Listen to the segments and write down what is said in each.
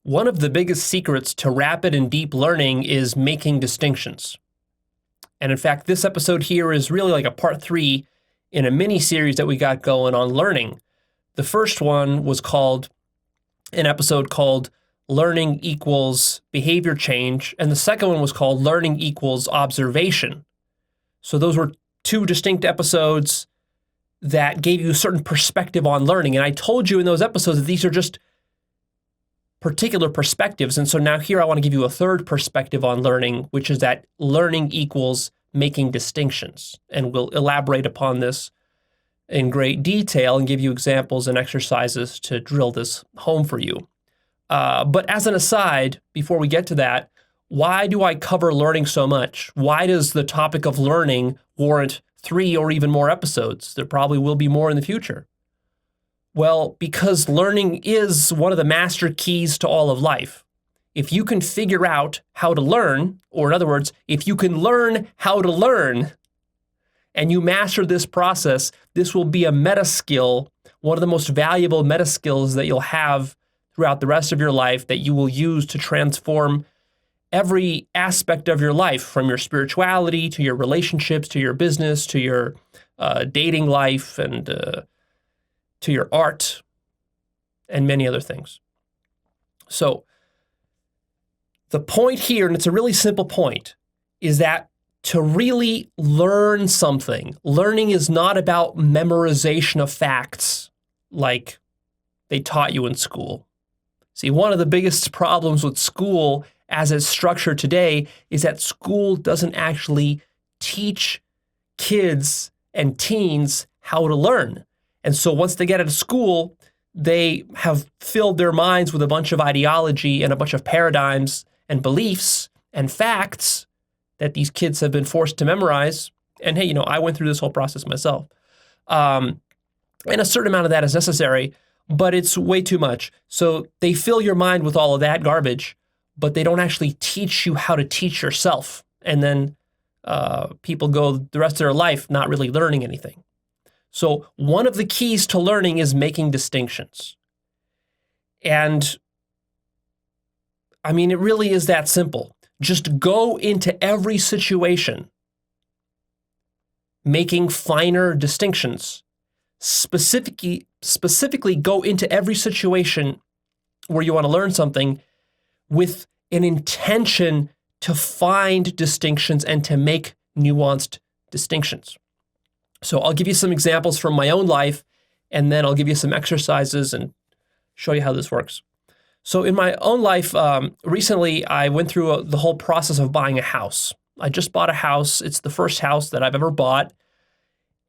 One of the biggest secrets to rapid and deep learning is making distinctions. And in fact, this episode here is really like a part 3 in a mini series that we got going on learning. The first one was an episode called Learning Equals Behavior Change, and the second one was called Learning Equals Observation. So those were 2 distinct episodes that gave you a certain perspective on learning. And I told you in those episodes that these are just particular perspectives. And so now here I want to give you a third perspective on learning, which is that learning equals making distinctions. And we'll elaborate upon this in great detail and give you examples and exercises to drill this home for you. But as an aside, before we get to that, why do I cover learning so much? Why does the topic of learning warrant 3 or even more episodes? There probably will be more in the future. Well, because learning is one of the master keys to all of life. If you can figure out how to learn, or in other words, if you can learn how to learn, and you master this process, this will be a meta skill, one of the most valuable meta skills that you'll have throughout the rest of your life that you will use to transform every aspect of your life, from your spirituality to your relationships, to your business, to your dating life, and to your art, and many other things. So the point here, and it's a really simple point, is that to really learn something, learning is not about memorization of facts like they taught you in school. See, one of the biggest problems with school as it's structured today is that school doesn't actually teach kids and teens how to learn. And so once they get out of school, they have filled their minds with a bunch of ideology and a bunch of paradigms and beliefs and facts that these kids have been forced to memorize. And hey, I went through this whole process myself. And a certain amount of that is necessary, but it's way too much. So they fill your mind with all of that garbage, but they don't actually teach you how to teach yourself. And then people go the rest of their life not really learning anything. So one of the keys to learning is making distinctions. And I mean, it really is that simple. Just go into every situation making finer distinctions. Specifically go into every situation where you want to learn something with an intention to find distinctions and to make nuanced distinctions. So I'll give you some examples from my own life, and then I'll give you some exercises and show you how this works. So in my own life, recently I went through the whole process of buying a house. I just bought a house. It's the first house that I've ever bought.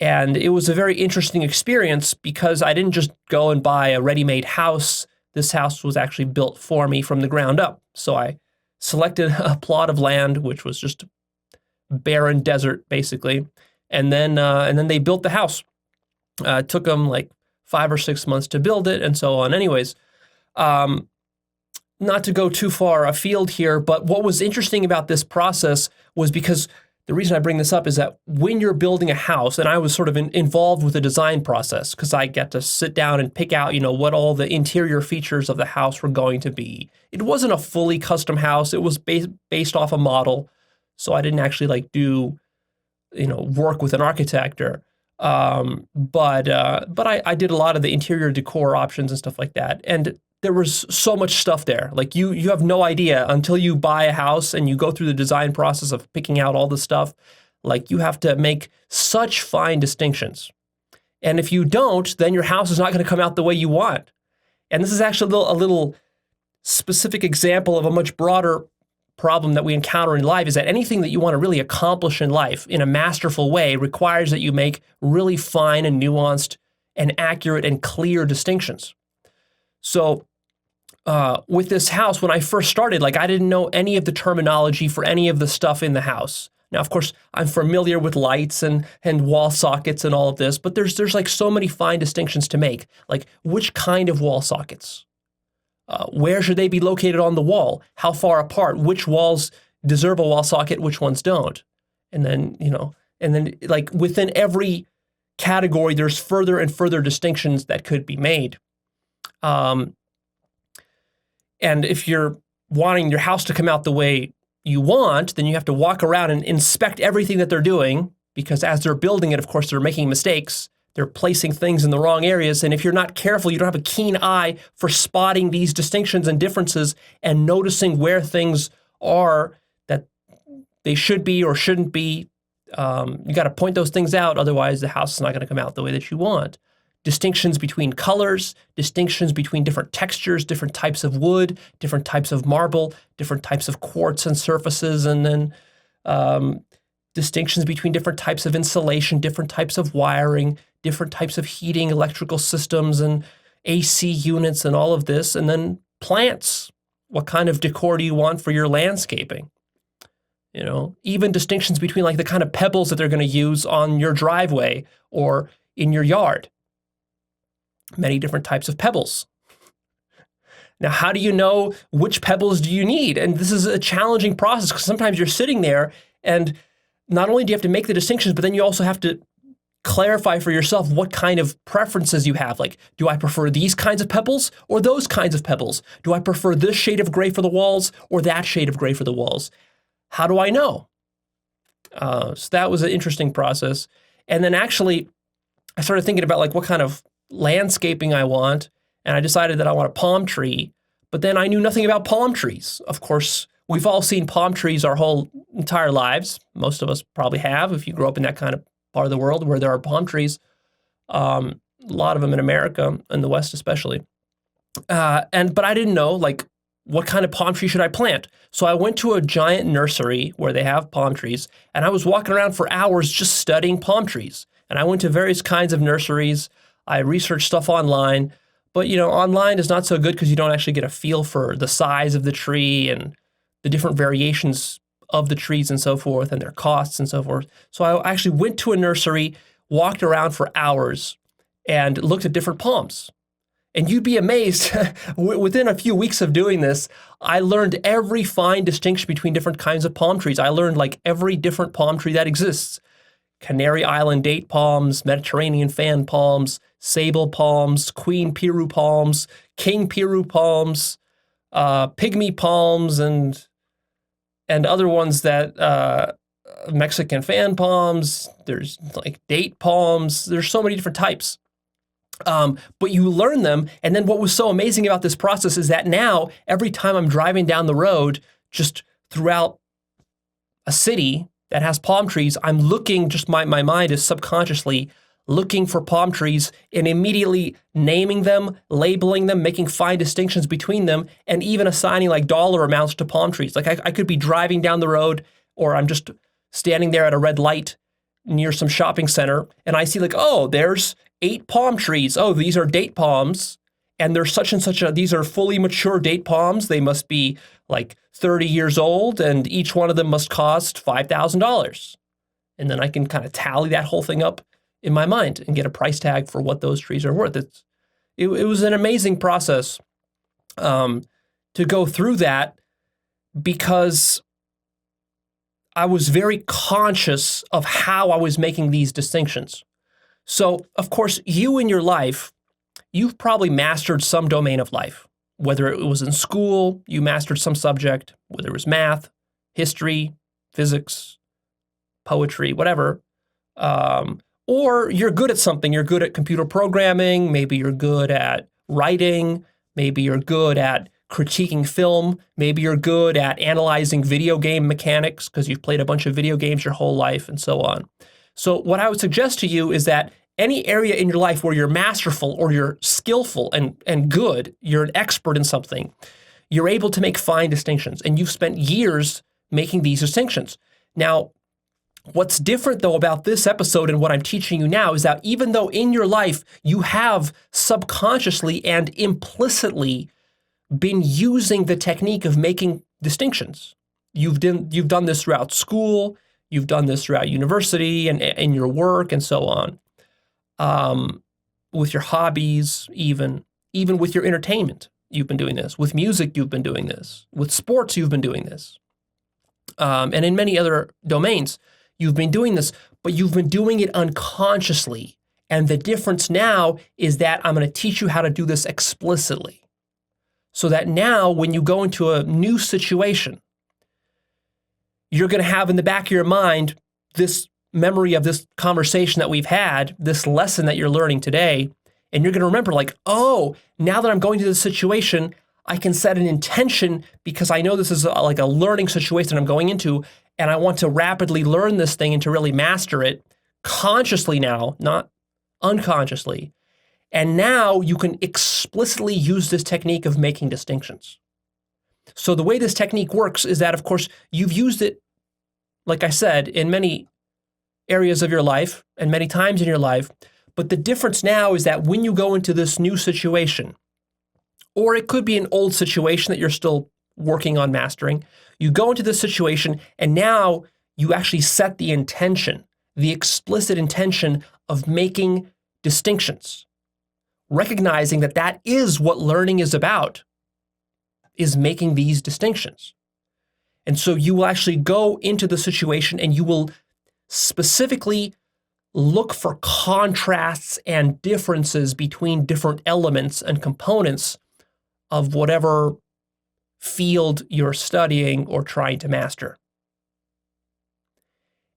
And it was a very interesting experience because I didn't just go and buy a ready-made house. This house was actually built for me from the ground up. So I selected a plot of land, which was just barren desert, basically. And then they built the house. It took them like 5 or 6 months to build it, and so on. Anyways, not to go too far afield here, but what was interesting about this process was because the reason I bring this up is that when you're building a house, and I was sort of involved with the design process because I get to sit down and pick out, what all the interior features of the house were going to be. It wasn't a fully custom house. It was based off a model, so I didn't actually do work with an architect but I did a lot of the interior decor options and stuff like that. And there was so much stuff there. Like you have no idea until you buy a house and you go through the design process of picking out all the stuff. Like you have to make such fine distinctions. And if you don't, then your house is not going to come out the way you want. And this is actually a little specific example of a much broader problem that we encounter in life, is that anything that you want to really accomplish in life in a masterful way requires that you make really fine and nuanced and accurate and clear distinctions. So with this house, when I first started, I didn't know any of the terminology for any of the stuff in the house. Now, of course, I'm familiar with lights and wall sockets and all of this, but there's so many fine distinctions to make. Like which kind of wall sockets? Where should they be located on the wall? How far apart? Which walls deserve a wall socket? Which ones don't? And then, within every category, there's further and further distinctions that could be made. And if you're wanting your house to come out the way you want, then you have to walk around and inspect everything that they're doing, because as they're building it, of course, they're making mistakes. They're placing things in the wrong areas. And if you're not careful, you don't have a keen eye for spotting these distinctions and differences and noticing where things are that they should be or shouldn't be. You got to point those things out. Otherwise, the house is not going to come out the way that you want. Distinctions between colors, distinctions between different textures, different types of wood, different types of marble, different types of quartz and surfaces, and then distinctions between different types of insulation, different types of wiring, different types of heating, electrical systems, and AC units, and all of this. And then plants. What kind of decor do you want for your landscaping? You know, even distinctions between like the kind of pebbles that they're going to use on your driveway or in your yard. Many different types of pebbles. Now, how do you know which pebbles do you need? And this is a challenging process, because sometimes you're sitting there and not only do you have to make the distinctions, but then you also have to clarify for yourself what kind of preferences you have. Like, do I prefer these kinds of pebbles or those kinds of pebbles? Do I prefer this shade of gray for the walls or that shade of gray for the walls? How do I know? So that was an interesting process. And then actually, I started thinking about like what kind of landscaping I want, and I decided that I want a palm tree, but then I knew nothing about palm trees. Of course, we've all seen palm trees our whole entire lives. Most of us probably have, if you grew up in that kind of part of the world where there are palm trees. A lot of them in America, in the West especially. But I didn't know like what kind of palm tree should I plant. So I went to a giant nursery where they have palm trees, and I was walking around for hours just studying palm trees. And I went to various kinds of nurseries. I researched stuff online, but online is not so good because you don't actually get a feel for the size of the tree and the different variations of the trees and so forth, and their costs and so forth. So I actually went to a nursery, walked around for hours, and looked at different palms. And you'd be amazed, within a few weeks of doing this, I learned every fine distinction between different kinds of palm trees. I learned like every different palm tree that exists. Canary Island date palms, Mediterranean fan palms, sable palms, Queen Peru palms, King Peru palms, pygmy palms, and other ones that Mexican fan palms. There's like date palms. There's so many different types. But you learn them. And then what was so amazing about this process is that now every time I'm driving down the road, just throughout a city that has palm trees, I'm looking, just my mind is subconsciously looking for palm trees and immediately naming them, labeling them, making fine distinctions between them, and even assigning like dollar amounts to palm trees. Like I could be driving down the road, or I'm just standing there at a red light near some shopping center, and I see like, oh, there's 8 palm trees. Oh, these are date palms, and they're such and such these are fully mature date palms. They must be like 30 years old, and each one of them must cost $5,000. And then I can kind of tally that whole thing up in my mind and get a price tag for what those trees are worth. It was an amazing process to go through that, because I was very conscious of how I was making these distinctions. So, of course, you in your life, you've probably mastered some domain of life. Whether it was in school, you mastered some subject, whether it was math, history, physics, poetry, whatever. Or you're good at something. You're good at computer programming. Maybe you're good at writing. Maybe you're good at critiquing film. Maybe you're good at analyzing video game mechanics because you've played a bunch of video games your whole life, and so on. So what I would suggest to you is that any area in your life where you're masterful or you're skillful and good, you're an expert in something, you're able to make fine distinctions, and you've spent years making these distinctions. Now, what's different, though, about this episode and what I'm teaching you now is that even though in your life you have subconsciously and implicitly been using the technique of making distinctions, you've done this throughout school, you've done this throughout university and in your work and so on, with your hobbies, even with your entertainment, you've been doing this. With music, you've been doing this. With sports, you've been doing this. And in many other domains, you've been doing this, but you've been doing it unconsciously. And the difference now is that I'm going to teach you how to do this explicitly. so that now when you go into a new situation, you're going to have in the back of your mind this memory of this conversation that we've had, this lesson that you're learning today, and you're going to remember like, oh, now that I'm going to this situation, I can set an intention because I know this is like a learning situation I'm going into, and I want to rapidly learn this thing and to really master it consciously now, not unconsciously. And now you can explicitly use this technique of making distinctions. So the way this technique works is that, of course, you've used it, like I said, in many areas of your life and many times in your life. But the difference now is that when you go into this new situation, or it could be an old situation that you're still working on mastering, you go into this situation and now you actually set the intention, the explicit intention of making distinctions, recognizing that that is what learning is about, is making these distinctions. And so you will actually go into the situation and you will specifically look for contrasts and differences between different elements and components of whatever field you're studying or trying to master.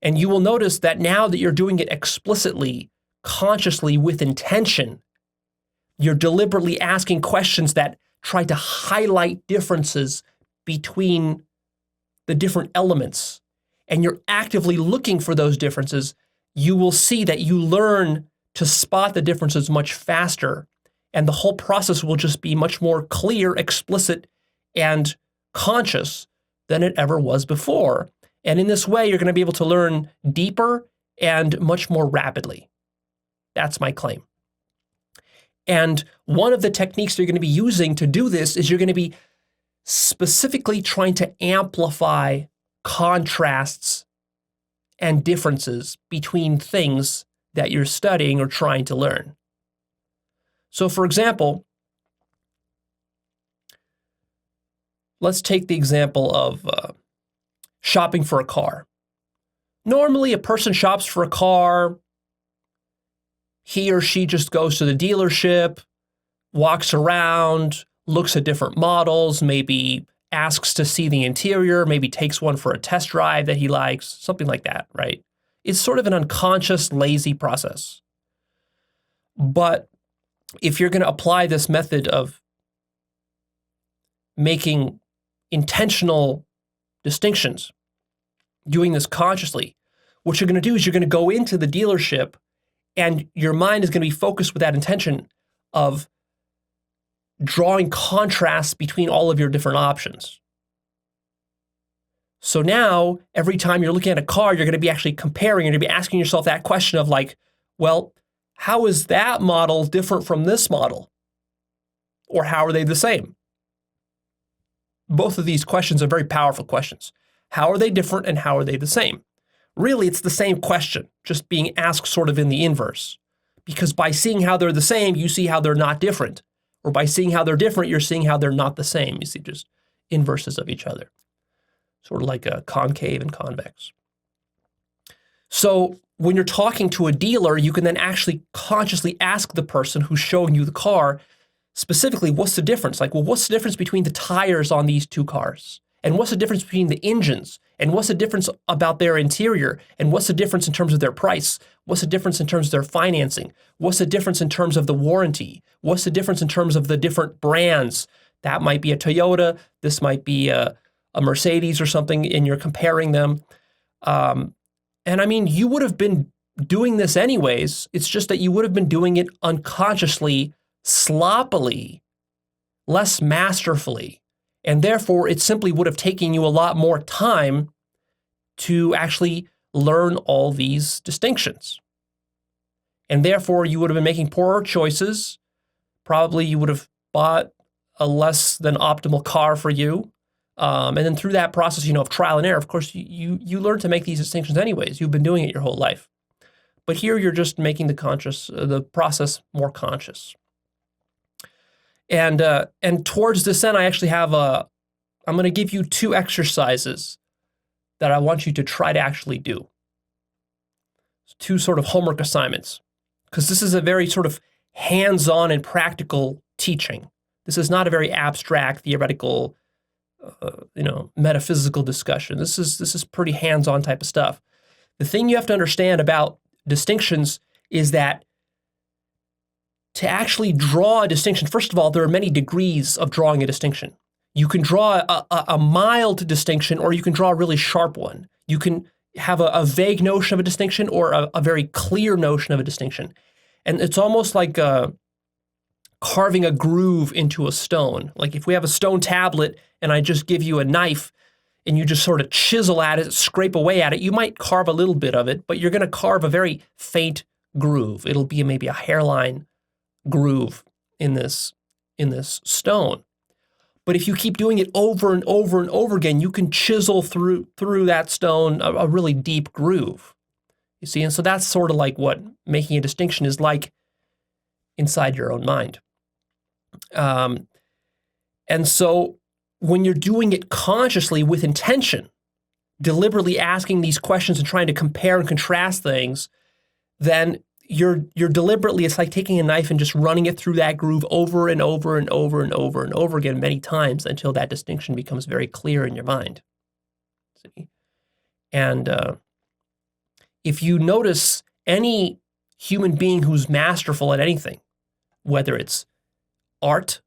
And you will notice that now that you're doing it explicitly, consciously, with intention, you're deliberately asking questions that try to highlight differences between the different elements, and you're actively looking for those differences. You will see that you learn to spot the differences much faster, and the whole process will just be much more clear, explicit, and conscious than it ever was before. And in this way, you're going to be able to learn deeper and much more rapidly. That's my claim. And one of the techniques you're going to be using to do this is you're going to be specifically trying to amplify contrasts and differences between things that you're studying or trying to learn. So, for example, let's take the example of shopping for a car. Normally, a person shops for a car. He or she just goes to the dealership, walks around, looks at different models, maybe asks to see the interior, maybe takes one for a test drive that he likes, something like that, right? It's sort of an unconscious, lazy process. But if you're going to apply this method of making intentional distinctions, doing this consciously, what you're going to do is you're going to go into the dealership and your mind is going to be focused with that intention of drawing contrasts between all of your different options. So now, every time you're looking at a car, you're going to be actually comparing, you're going to be asking yourself that question of like, well, how is that model different from this model? Or how are they the same? Both of these questions are very powerful questions. How are they different and how are they the same? Really, it's the same question, just being asked sort of in the inverse. Because by seeing how they're the same, you see how they're not different. Or by seeing how they're different, you're seeing how they're not the same. You see just inverses of each other. Sort of like a concave and convex. So when you're talking to a dealer, you can then actually consciously ask the person who's showing you the car, specifically, what's the difference? Like, well, what's the difference between the tires on these two cars? And what's the difference between the engines? And what's the difference about their interior? And what's the difference in terms of their price? What's the difference in terms of their financing? What's the difference in terms of the warranty? What's the difference in terms of the different brands? That might be a Toyota. This might be a Mercedes or something, and you're comparing them. And I mean, you would have been doing this anyways. It's just that you would have been doing it unconsciously, sloppily, less masterfully. And therefore, it simply would have taken you a lot more time to actually learn all these distinctions. And therefore, you would have been making poorer choices. Probably you would have bought a less than optimal car for you. And then through that process, of trial and error, of course, you learn to make these distinctions anyways. You've been doing it your whole life. But here you're just making the process more conscious. And towards this end, I actually have I'm going to give you 2 exercises that I want you to try to actually do. 2 sort of homework assignments, because this is a very sort of hands-on and practical teaching. This is not a very abstract, theoretical, metaphysical discussion. This is pretty hands-on type of stuff. The thing you have to understand about distinctions is that to actually draw a distinction, first of all, there are many degrees of drawing a distinction. You can draw a mild distinction, or you can draw a really sharp one. You can have a vague notion of a distinction or a very clear notion of a distinction. And it's almost like carving a groove into a stone. Like if we have a stone tablet and I just give you a knife and you just sort of chisel at it, scrape away at it, you might carve a little bit of it, but you're going to carve a very faint groove. It'll be maybe a hairline groove in this stone. But if you keep doing it over and over and over again, you can chisel through that stone a really deep groove. You see, and so that's sort of like what making a distinction is like inside your own mind. And so when you're doing it consciously with intention, deliberately asking these questions and trying to compare and contrast things, then you're deliberately, it's like taking a knife and just running it through that groove over and over and over and over and over again many times until that distinction becomes very clear in your mind. See? And if you notice any human being who's masterful at anything, whether it's art,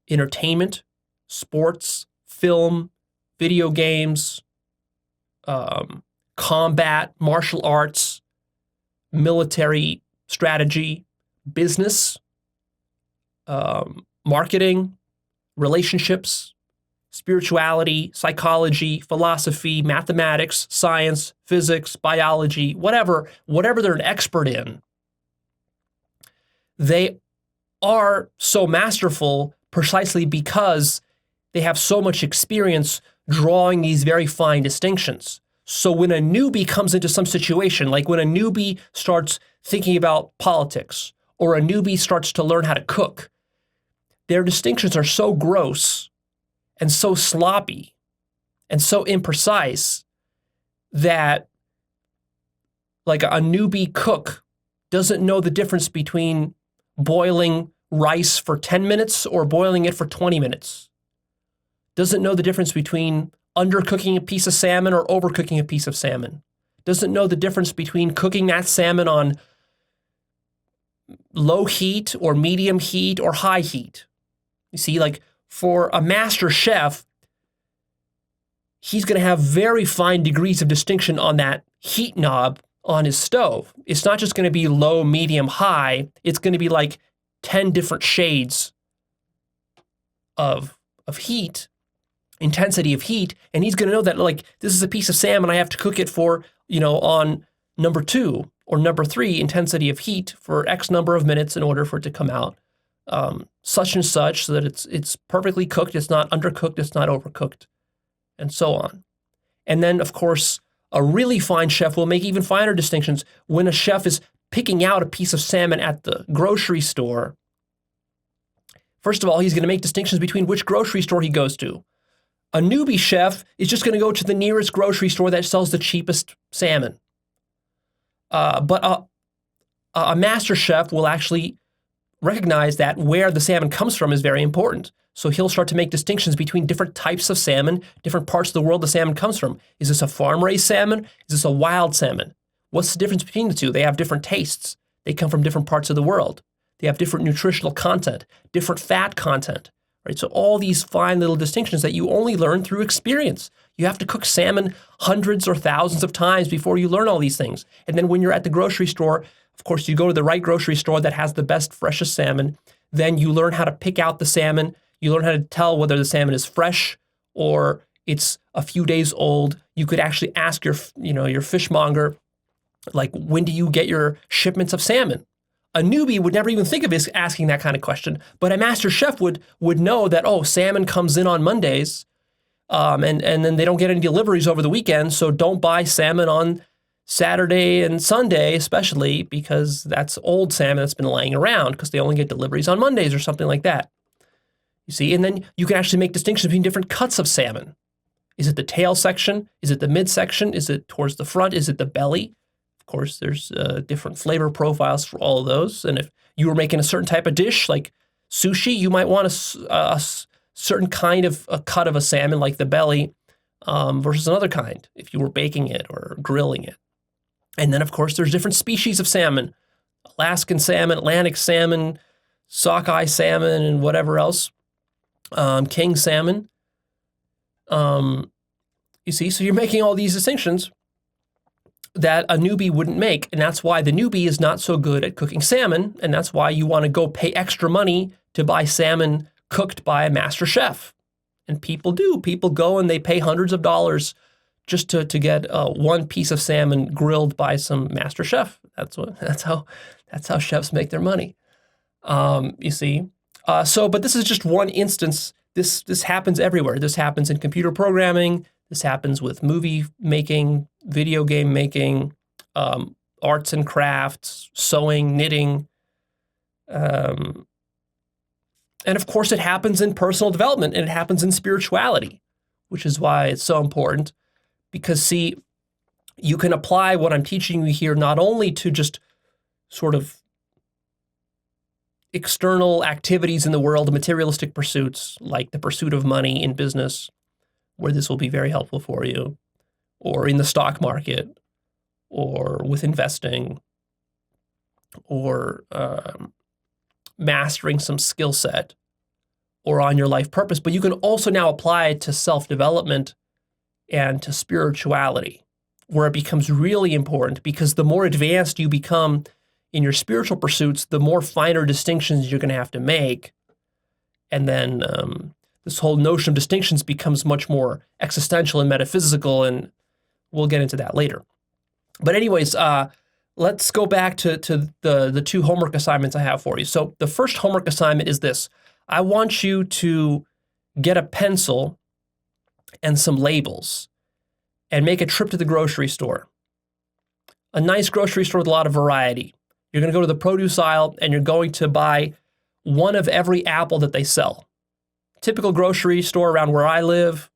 entertainment, sports, film, video games, combat, martial arts, military strategy, business, marketing, relationships, spirituality, psychology, philosophy, mathematics, science, physics, biology, whatever they're an expert in, they are so masterful precisely because they have so much experience drawing these very fine distinctions. So when a newbie comes into some situation, like when a newbie starts thinking about politics, or a newbie starts to learn how to cook, their distinctions are so gross and so sloppy and so imprecise that like a newbie cook doesn't know the difference between boiling rice for 10 minutes or boiling it for 20 minutes. Doesn't know the difference between undercooking a piece of salmon or overcooking a piece of salmon. Doesn't know the difference between cooking that salmon on low heat or medium heat or high heat. You see, like for a master chef, he's going to have very fine degrees of distinction on that heat knob on his stove. It's not just going to be low, medium, high. It's going to be like 10 different shades of heat, intensity of heat, and he's going to know that like this is a piece of salmon, I have to cook it for, on number 2 or number 3 intensity of heat for X number of minutes in order for it to come out such and such so that it's perfectly cooked, it's not undercooked, it's not overcooked, and so on. And then, of course, a really fine chef will make even finer distinctions. When a chef is picking out a piece of salmon at the grocery store, first of all, he's going to make distinctions between which grocery store he goes to. A newbie chef is just going to go to the nearest grocery store that sells the cheapest salmon. But a master chef will actually recognize that where the salmon comes from is very important. So he'll start to make distinctions between different types of salmon, different parts of the world the salmon comes from. Is this a farm-raised salmon? Is this a wild salmon? What's the difference between the two? They have different tastes. They come from different parts of the world. They have different nutritional content, different fat content. Right? So all these fine little distinctions that you only learn through experience. You have to cook salmon hundreds or thousands of times before you learn all these things. And then when you're at the grocery store, of course, you go to the right grocery store that has the best, freshest salmon. Then you learn how to pick out the salmon. You learn how to tell whether the salmon is fresh or it's a few days old. You could actually ask your fishmonger, like, when do you get your shipments of salmon? A newbie would never even think of asking that kind of question, but a master chef would know that, oh, salmon comes in on Mondays, and then they don't get any deliveries over the weekend, so don't buy salmon on Saturday and Sunday, especially because that's old salmon that's been laying around because they only get deliveries on Mondays or something like that. You see, and then you can actually make distinctions between different cuts of salmon. Is it the tail section? Is it the midsection? Is it towards the front? Is it the belly? Of course, there's different flavor profiles for all of those. And if you were making a certain type of dish, like Sushi, you might want a certain kind of a cut of a salmon, like the belly, versus another kind if you were baking it or grilling it. And then, of course, there's different species of salmon: Alaskan salmon, Atlantic salmon, sockeye salmon, and whatever else, king salmon. You see, so you're making all these distinctions that a newbie wouldn't make, and that's why the newbie is not so good at cooking salmon, and that's why you want to go pay extra money to buy salmon cooked by a master chef. And people do. People go and they pay hundreds of dollars just to get one piece of salmon grilled by some master chef. That's how chefs make their money. You see. But this is just one instance. This happens everywhere. This happens in computer programming. This happens with movie making, video game making, arts and crafts, sewing, knitting. And of course, it happens in personal development, and it happens in spirituality, which is why it's so important. Because, see, you can apply what I'm teaching you here not only to just sort of external activities in the world, materialistic pursuits, like the pursuit of money in business, where this will be very helpful for you, or in the stock market, or with investing, or mastering some skill set, or on your life purpose. But you can also now apply it to self-development and to spirituality, where it becomes really important, because the more advanced you become in your spiritual pursuits, the more finer distinctions you're going to have to make. And then this whole notion of distinctions becomes much more existential and metaphysical, and we'll get into that later. But anyways, let's go back to the two homework assignments I have for you. So the first homework assignment is this. I want you to get a pencil and some labels and make a trip to the grocery store. A nice grocery store with a lot of variety. You're going to go to the produce aisle and you're going to buy one of every apple that they sell. Typical grocery store around where I live,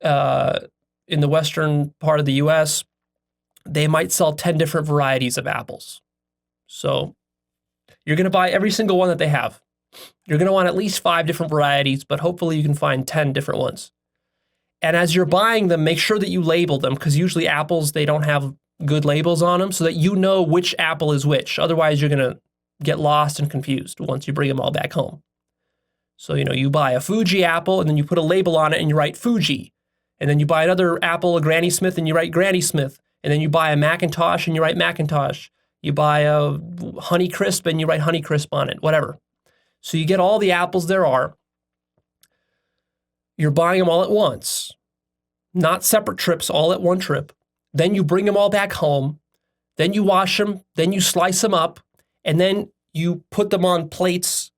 in the western part of the US, they might sell 10 different varieties of apples. So you're going to buy every single one that they have. You're going to want at least 5 different varieties, but hopefully you can find 10 different ones. And as you're buying them, make sure that you label them, because usually apples, they don't have good labels on them, so that you know which apple is which. Otherwise, you're going to get lost and confused once you bring them all back home. So, you buy a Fuji apple, and then you put a label on it, and you write Fuji. And then you buy another apple, a Granny Smith, and you write Granny Smith. And then you buy a Macintosh, and you write Macintosh. You buy a Honey Crisp, and you write Honey Crisp on it, whatever. So you get all the apples there are. You're buying them all at once, not separate trips, all at one trip. Then you bring them all back home. Then you wash them. Then you slice them up. And then you put them on plates.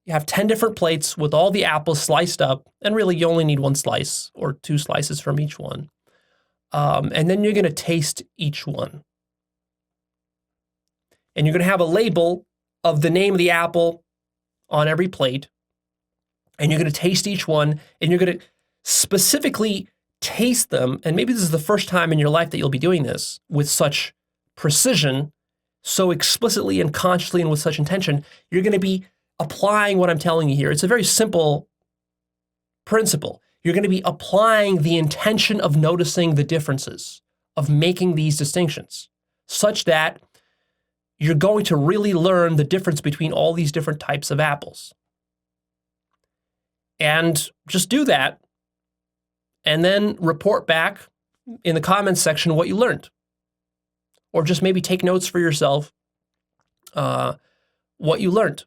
You have 10 different plates with all the apples sliced up. And really, you only need 1 slice or 2 slices from each one. And then you're going to taste each one. And you're going to have a label of the name of the apple on every plate. And you're going to taste each one. And you're going to specifically taste them. And maybe this is the first time in your life that you'll be doing this with such precision, so explicitly and consciously and with such intention. You're going to be applying what I'm telling you here. It's a very simple principle. You're going to be applying the intention of noticing the differences, of making these distinctions, such that you're going to really learn the difference between all these different types of apples. And just do that, and then report back in the comments section what you learned. Or just maybe take notes for yourself what you learned.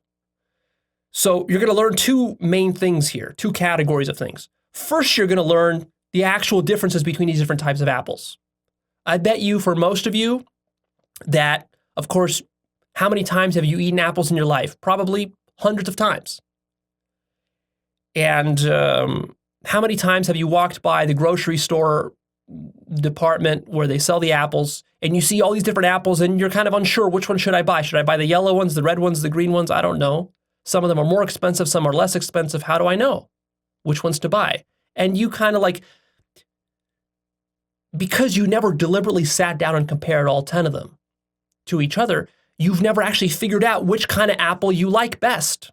So you're going to learn 2 main things here, 2 categories of things. First, you're going to learn the actual differences between these different types of apples. I bet you, for most of you, that, of course, how many times have you eaten apples in your life? Probably hundreds of times. And how many times have you walked by the grocery store department where they sell the apples, and you see all these different apples, and you're kind of unsure, which one should I buy? Should I buy the yellow ones, the red ones, the green ones? I don't know. Some of them are more expensive, some are less expensive. How do I know which ones to buy? And you kind of because you never deliberately sat down and compared all 10 of them to each other, you've never actually figured out which kind of apple you like best.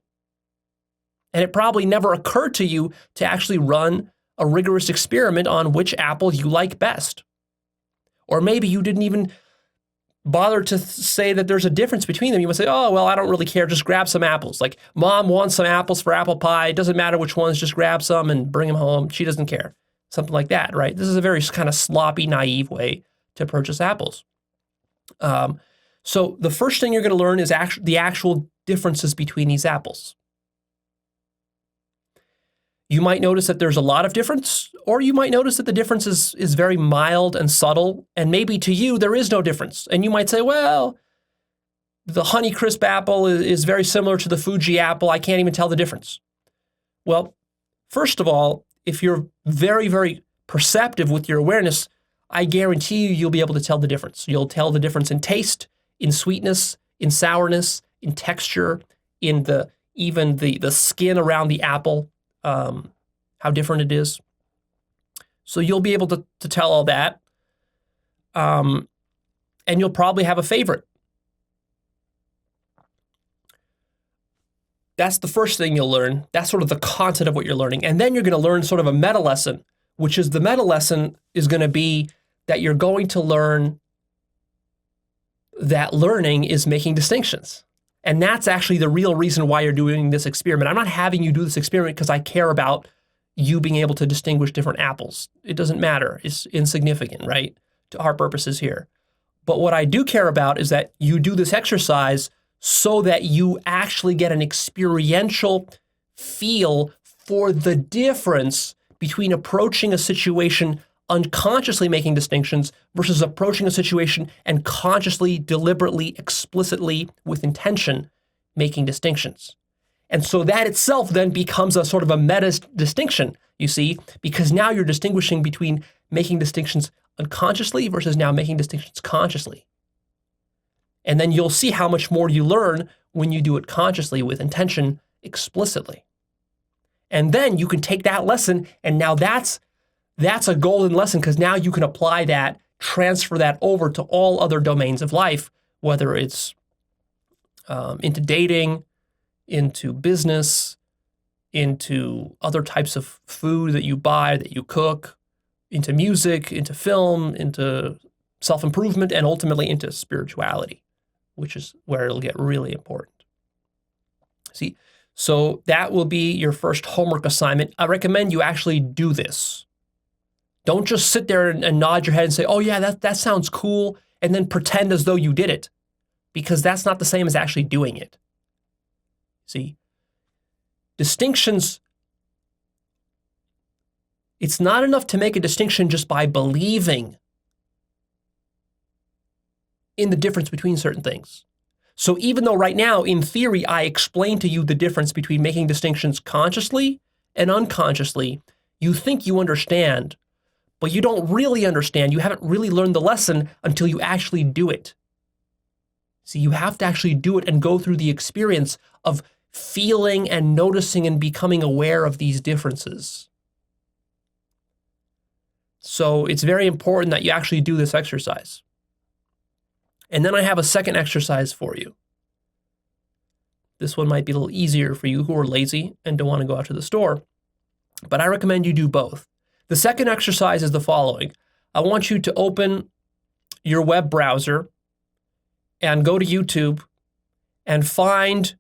And it probably never occurred to you to actually run a rigorous experiment on which apple you like best. Or maybe you didn't even bother to say that there's a difference between them. You might say, oh, well, I don't really care. Just grab some apples. Like, mom wants some apples for apple pie. It doesn't matter which ones. Just grab some and bring them home. She doesn't care. Something like that, right? This is a very kind of sloppy, naive way to purchase apples. So the first thing you're going to learn is the actual differences between these apples. You might notice that there's a lot of difference, or you might notice that the difference is very mild and subtle, and maybe to you there is no difference. And you might say, well, the Honeycrisp apple is very similar to the Fuji apple. I can't even tell the difference. Well, first of all, if you're very, very perceptive with your awareness, I guarantee you'll be able to tell the difference. You'll tell the difference in taste, in sweetness, in sourness, in texture, in even the skin around the apple. How different it is. So you'll be able to tell all that. And you'll probably have a favorite. That's the first thing you'll learn. That's sort of the content of what you're learning. And then you're going to learn sort of a meta lesson, which is the meta lesson is going to be that you're going to learn that learning is making distinctions. And that's actually the real reason why you're doing this experiment. I'm not having you do this experiment because I care about you being able to distinguish different apples. It doesn't matter. It's insignificant, right, to our purposes here. But what I do care about is that you do this exercise so that you actually get an experiential feel for the difference between approaching a situation unconsciously making distinctions versus approaching a situation and consciously, deliberately, explicitly, with intention, making distinctions. And so that itself then becomes a sort of a meta distinction, you see, because now you're distinguishing between making distinctions unconsciously versus now making distinctions consciously. And then you'll see how much more you learn when you do it consciously with intention explicitly. And then you can take that lesson, and now that's a golden lesson because now you can apply that, transfer that over to all other domains of life, whether it's into dating, into business, into other types of food that you buy, that you cook, into music, into film, into self-improvement, and ultimately into spirituality, which is where it'll get really important. See, so that will be your first homework assignment. I recommend you actually do this. Don't just sit there and nod your head and say, oh yeah, that sounds cool, and then pretend as though you did it, because that's not the same as actually doing it. See, distinctions, it's not enough to make a distinction just by believing in the difference between certain things. So even though right now, in theory, I explained to you the difference between making distinctions consciously and unconsciously, you think you understand, but you don't really understand. You haven't really learned the lesson until you actually do it. See, you have to actually do it and go through the experience of feeling and noticing and becoming aware of these differences. So it's very important that you actually do this exercise. And then I have a second exercise for you. This one might be a little easier for you who are lazy and don't want to go out to the store, but I recommend you do both. The second exercise is the following. I want you to open your web browser and go to YouTube and find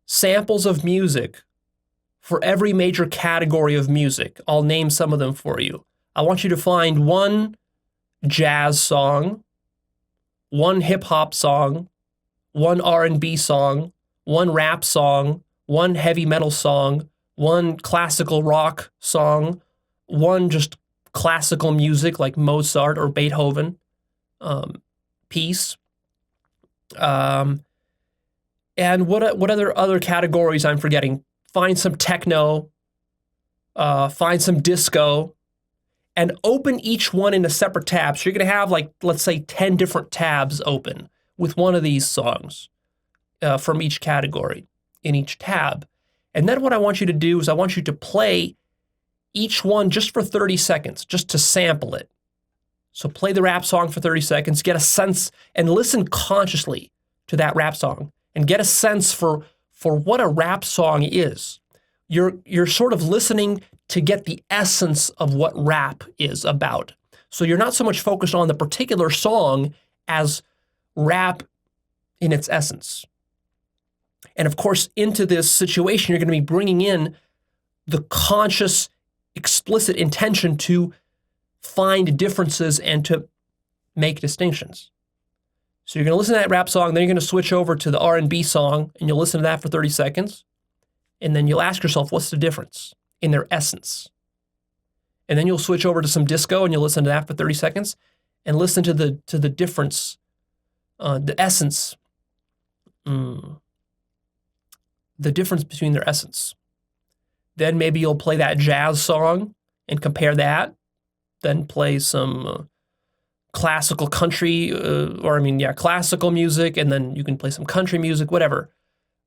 samples of music for every major category of music. I'll name some of them for you. I want you to find one jazz song, one hip-hop song, one R&B song, one rap song, one heavy metal song, one classical rock song, one just classical music like Mozart or Beethoven piece. And what other categories I'm forgetting? Find some techno, find some disco, and open each one in a separate tab. So you're going to have, like, let's say 10 different tabs open with one of these songs from each category in each tab. And then what I want you to do is I want you to play each one just for 30 seconds, just to sample it. So play the rap song for 30 seconds, get a sense, and listen consciously to that rap song, and get a sense for for what a rap song is. You're sort of listening to get the essence of what rap is about. So you're not so much focused on the particular song as rap in its essence. And of course, into this situation, you're going to be bringing in the conscious, explicit intention to find differences and to make distinctions. So you're going to listen to that rap song, then you're going to switch over to the R&B song, and you'll listen to that for 30 seconds. And then you'll ask yourself, what's the difference in their essence? And then you'll switch over to some disco, and you'll listen to that for 30 seconds, and listen to the difference, the essence, the difference between their essence. Then maybe you'll play that jazz song and compare that. Then play some classical country, classical music, and then you can play some country music, whatever,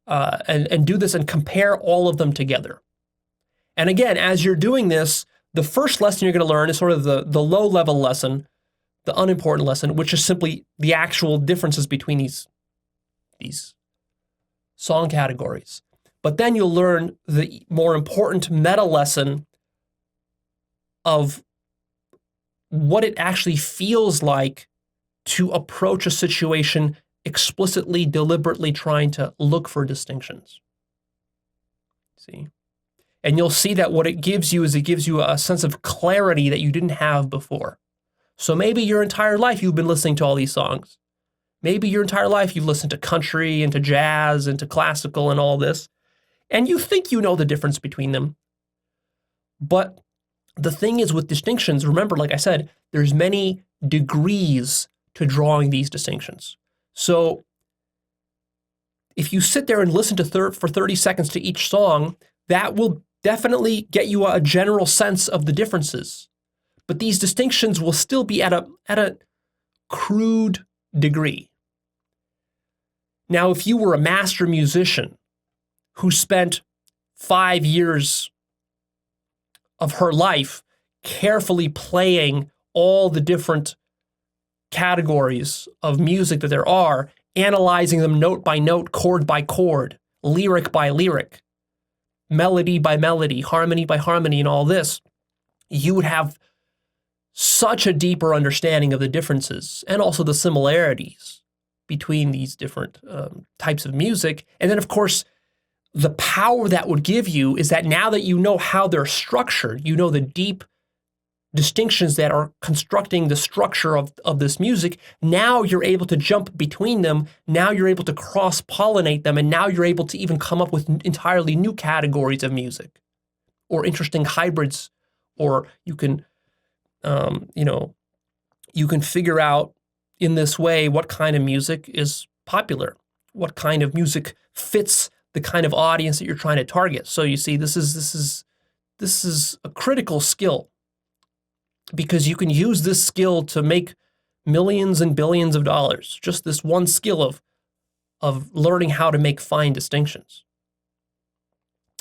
and do this and compare all of them together. And again, as you're doing this, the first lesson you're going to learn is sort of the low-level lesson, the unimportant lesson, which is simply the actual differences between these song categories. But then you'll learn the more important meta lesson of what it actually feels like to approach a situation explicitly, deliberately trying to look for distinctions. See? And you'll see that what it gives you is it gives you a sense of clarity that you didn't have before. So maybe your entire life you've been listening to all these songs. Maybe your entire life you've listened to country and to jazz and to classical and all this, and you think you know the difference between them. But the thing is with distinctions, remember, like I said, there's many degrees to drawing these distinctions. So if you sit there and listen to for 30 seconds to each song, that will definitely get you a general sense of the differences. But these distinctions will still be at a crude degree. Now, if you were a master musician who spent 5 years of her life carefully playing all the different categories of music that there are, analyzing them note by note, chord by chord, lyric by lyric, melody by melody, harmony by harmony, and all this, you would have such a deeper understanding of the differences and also the similarities between these different types of music. And then, of course, the power that would give you is that now that you know how they're structured, you know the deep distinctions that are constructing the structure of this music, now you're able to jump between them, now you're able to cross-pollinate them, and now you're able to even come up with entirely new categories of music or interesting hybrids, or you can, you can figure out in this way what kind of music is popular, what kind of music fits the kind of audience that you're trying to target. So you see, this is a critical skill, because you can use this skill to make millions and billions of dollars. Just this one skill of learning how to make fine distinctions.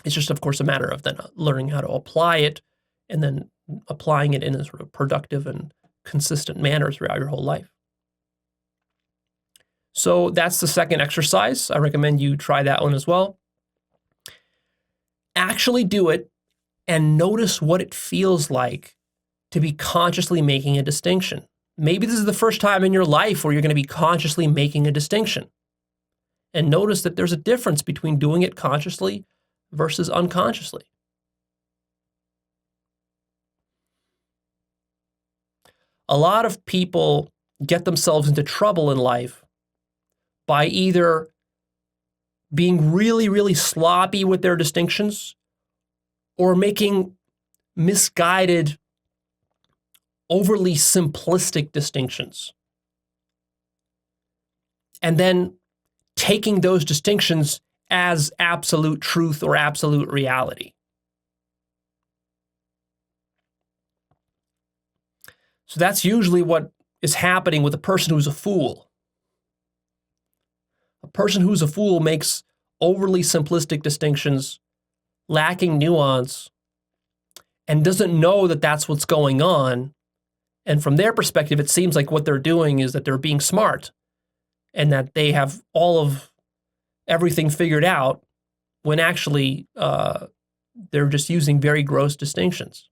It's just, of course, a matter of then learning how to apply it and then applying it in a sort of productive and consistent manner throughout your whole life. So that's the second exercise. I recommend you try that one as well. Actually do it and notice what it feels like to be consciously making a distinction. Maybe this is the first time in your life where you're going to be consciously making a distinction. And notice that there's a difference between doing it consciously versus unconsciously. A lot of people get themselves into trouble in life by either being really, really sloppy with their distinctions or making misguided, overly simplistic distinctions. And then taking those distinctions as absolute truth or absolute reality. So that's usually what is happening with a person who's a fool. A person who's a fool makes overly simplistic distinctions, lacking nuance, and doesn't know that that's what's going on. And from their perspective, it seems like what they're doing is that they're being smart and that they have all of everything figured out. when actually they're just using very gross distinctions.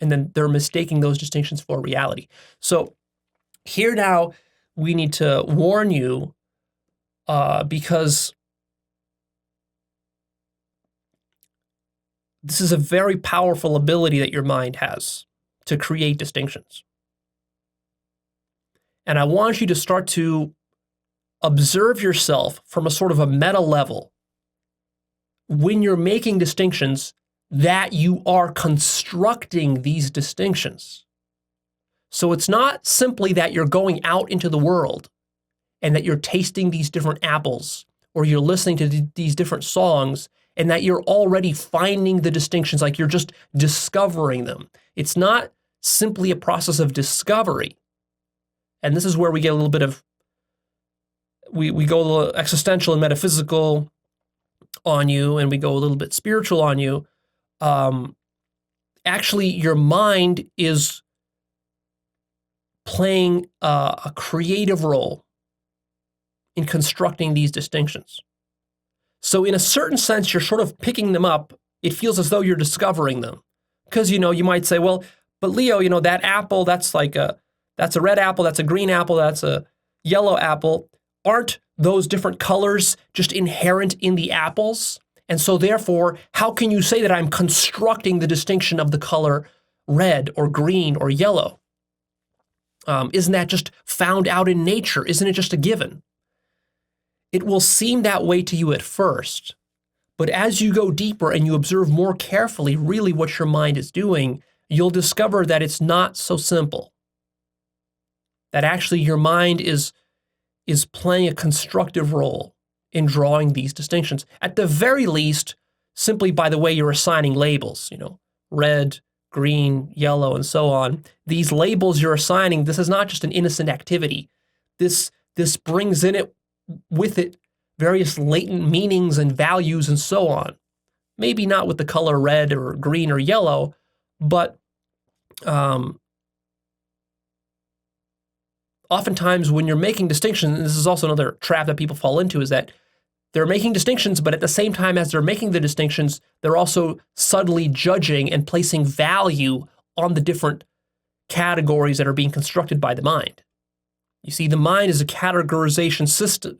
And then they're mistaking those distinctions for reality. So here now, we need to warn you because this is a very powerful ability that your mind has to create distinctions. And I want you to start to observe yourself from a sort of a meta level when you're making distinctions that you are constructing these distinctions. So it's not simply that you're going out into the world and that you're tasting these different apples or you're listening to these different songs and that you're already finding the distinctions, like you're just discovering them. It's not simply a process of discovery. And this is where we get a little bit of, we go a little existential and metaphysical on you, and we go a little bit spiritual on you. Actually, your mind is playing a creative role in constructing these distinctions. So in a certain sense, you're sort of picking them up. It feels as though you're discovering them. Because, you might say, well, but Leo, that apple, that's a red apple, that's a green apple, that's a yellow apple. Aren't those different colors just inherent in the apples? And so therefore, how can you say that I'm constructing the distinction of the color red or green or yellow? Isn't that just found out in nature? Isn't it just a given? It will seem that way to you at first, but as you go deeper and you observe more carefully really what your mind is doing, you'll discover that it's not so simple. That actually your mind is playing a constructive role in drawing these distinctions. At the very least, simply by the way you're assigning labels, red, green, yellow, and so on. These labels you're assigning, this is not just an innocent activity. This brings in it with it various latent meanings and values and so on. Maybe not with the color red or green or yellow, but oftentimes when you're making distinctions, and this is also another trap that people fall into, is that they're making distinctions, but at the same time as they're making the distinctions, they're also subtly judging and placing value on the different categories that are being constructed by the mind. You see, the mind is a categorization system,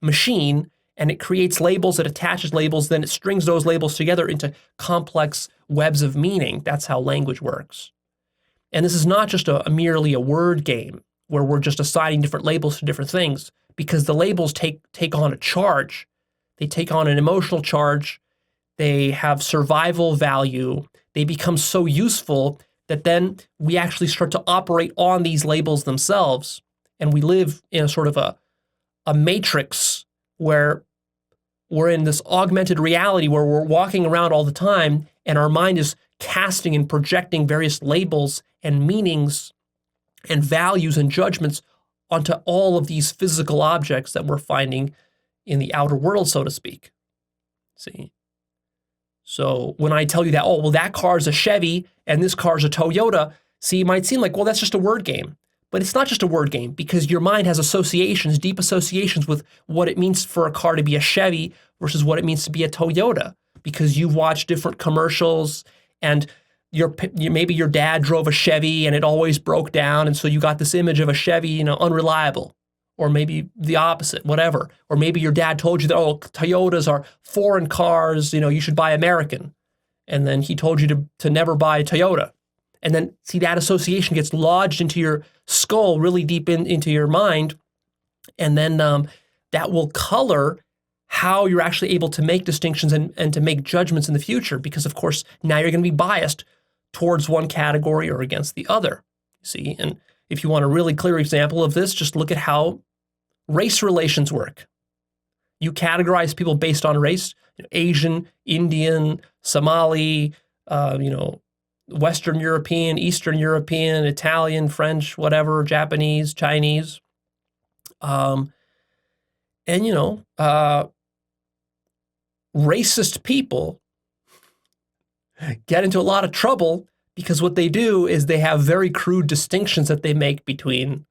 machine, and it creates labels, it attaches labels, then it strings those labels together into complex webs of meaning. That's how language works. And this is not just merely a word game where we're just assigning different labels to different things, because the labels take on a charge. They take on an emotional charge. They have survival value. They become so useful that then we actually start to operate on these labels themselves. And we live in a sort of a matrix where we're in this augmented reality where we're walking around all the time and our mind is casting and projecting various labels and meanings and values and judgments onto all of these physical objects that we're finding in the outer world, so to speak. See? So when I tell you that, oh, well, that car's a Chevy and this car's a Toyota, see, it might seem like, well, that's just a word game. But it's not just a word game, because your mind has associations, deep associations with what it means for a car to be a Chevy versus what it means to be a Toyota, because you've watched different commercials and maybe your dad drove a Chevy and it always broke down, and so you got this image of a Chevy, unreliable, or maybe the opposite, whatever. Or maybe your dad told you that, oh, Toyotas are foreign cars, you should buy American, and then he told you to never buy Toyota. And then, see, that association gets lodged into your skull really deep into your mind, and then that will color how you're actually able to make distinctions and to make judgments in the future, because, of course, now you're going to be biased towards one category or against the other, see? And if you want a really clear example of this, just look at how race relations work. You categorize people based on race, Asian, Indian, Somali, Western European, Eastern European, Italian, French, whatever, Japanese, Chinese. Racist people get into a lot of trouble because what they do is they have very crude distinctions that they make between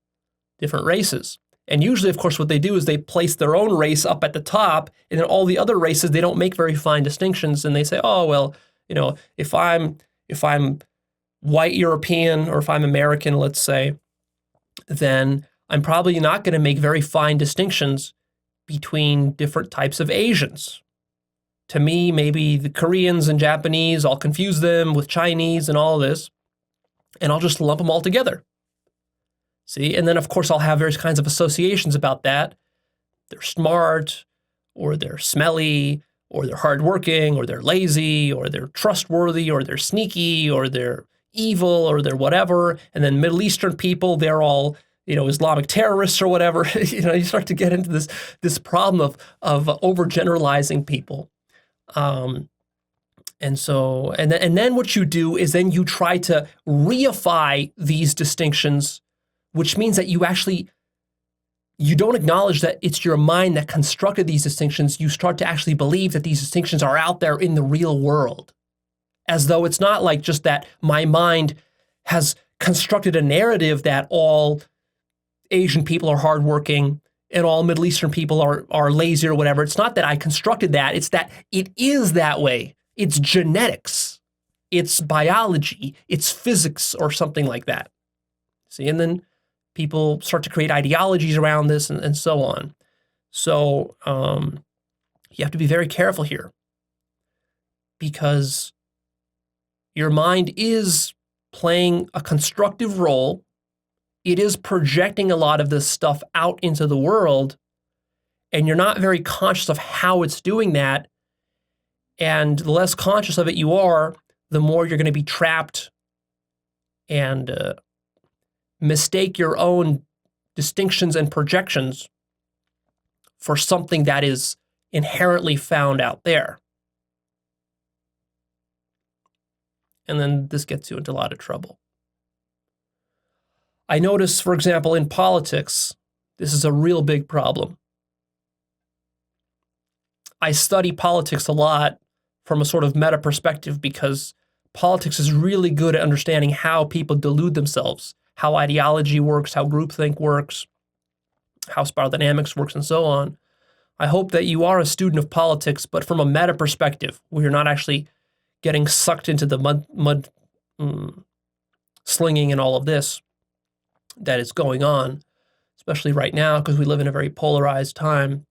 different races. And usually, of course, what they do is they place their own race up at the top, and then all the other races, they don't make very fine distinctions, and they say, oh, well, if I'm white European, or if I'm American, let's say, then I'm probably not going to make very fine distinctions between different types of Asians. To me, maybe the Koreans and Japanese, I'll confuse them with Chinese and all this, and I'll just lump them all together. See, and then of course I'll have various kinds of associations about that. They're smart, or they're smelly, or they're hardworking, or they're lazy, or they're trustworthy, or they're sneaky, or they're evil, or they're whatever. And then Middle Eastern people, they're all, Islamic terrorists or whatever. You start to get into this problem of overgeneralizing people. And then what you do is then you try to reify these distinctions, which means that you don't acknowledge that it's your mind that constructed these distinctions. You start to actually believe that these distinctions are out there in the real world, as though it's not like just that my mind has constructed a narrative that all Asian people are hardworking and all Middle Eastern people are lazy or whatever. It's not that I constructed that. It's that it is that way. It's genetics. It's biology. It's physics or something like that. See, and then people start to create ideologies around this and so on. So you have to be very careful here, because your mind is playing a constructive role. It is projecting a lot of this stuff out into the world, and you're not very conscious of how it's doing that. And the less conscious of it you are, the more you're going to be trapped and mistake your own distinctions and projections for something that is inherently found out there. And then this gets you into a lot of trouble. I notice, for example, in politics, this is a real big problem. I study politics a lot from a sort of meta perspective, because politics is really good at understanding how people delude themselves, how ideology works, how groupthink works, how spiral dynamics works, and so on. I hope that you are a student of politics, but from a meta perspective, where you're not actually getting sucked into the mud slinging and all of this that is going on, especially right now, because we live in a very polarized time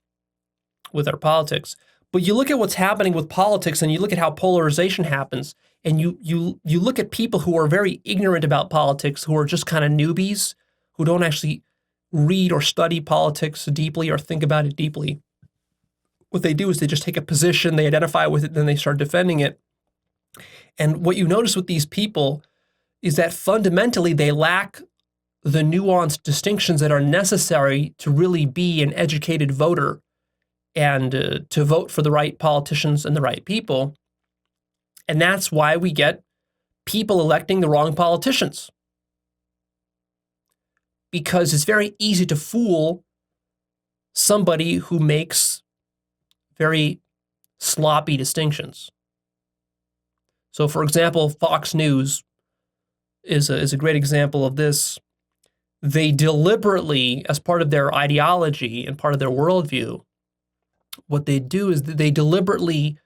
with our politics. But you look at what's happening with politics, and you look at how polarization happens, and you look at people who are very ignorant about politics, who are just kind of newbies, who don't actually read or study politics deeply or think about it deeply. What they do is they just take a position, they identify with it, then they start defending it. And what you notice with these people is that fundamentally they lack the nuanced distinctions that are necessary to really be an educated voter and to vote for the right politicians and the right people. And that's why we get people electing the wrong politicians. Because it's very easy to fool somebody who makes very sloppy distinctions. So, for example, Fox News is a great example of this. They deliberately, as part of their ideology and part of their worldview, what they do is they deliberately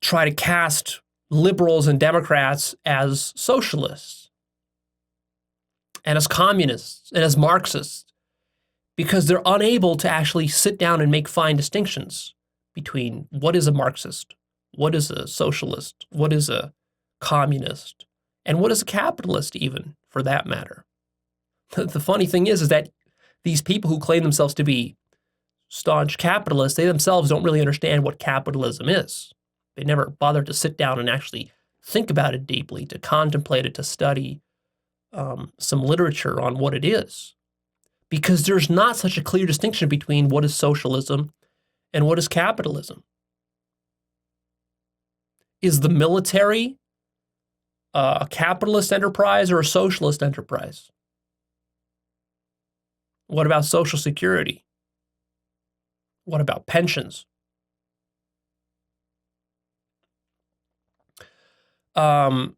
try to cast liberals and Democrats as socialists and as communists and as Marxists, because they're unable to actually sit down and make fine distinctions between what is a Marxist, what is a socialist, what is a communist, and what is a capitalist, even, for that matter. The funny thing is that these people who claim themselves to be staunch capitalists, they themselves don't really understand what capitalism is. They never bothered to sit down and actually think about it deeply, to contemplate it, to study some literature on what it is. Because there's not such a clear distinction between what is socialism and what is capitalism. Is the military a capitalist enterprise or a socialist enterprise? What about Social Security? What about pensions? So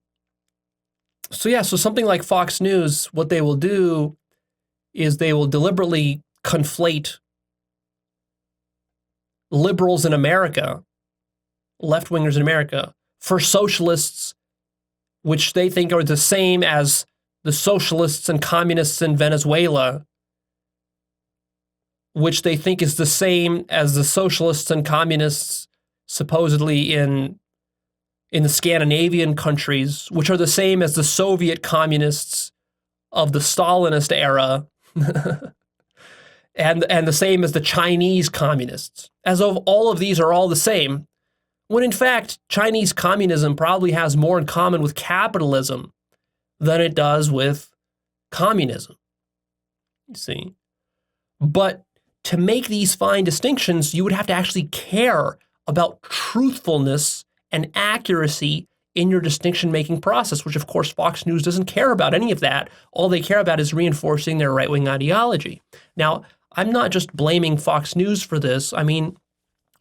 something like Fox News, what they will do is they will deliberately conflate liberals in America, left-wingers in America, for socialists, which they think are the same as the socialists and communists in Venezuela, which they think is the same as the socialists and communists supposedly in the Scandinavian countries, which are the same as the Soviet communists of the Stalinist era, and the same as the Chinese communists, as though all of these are all the same, when in fact Chinese communism probably has more in common with capitalism than it does with communism. You see? But to make these fine distinctions, you would have to actually care about truthfulness and accuracy in your distinction-making process, which of course Fox News doesn't care about any of that. All they care about is reinforcing their right-wing ideology. Now, I'm not just blaming Fox News for this. I mean,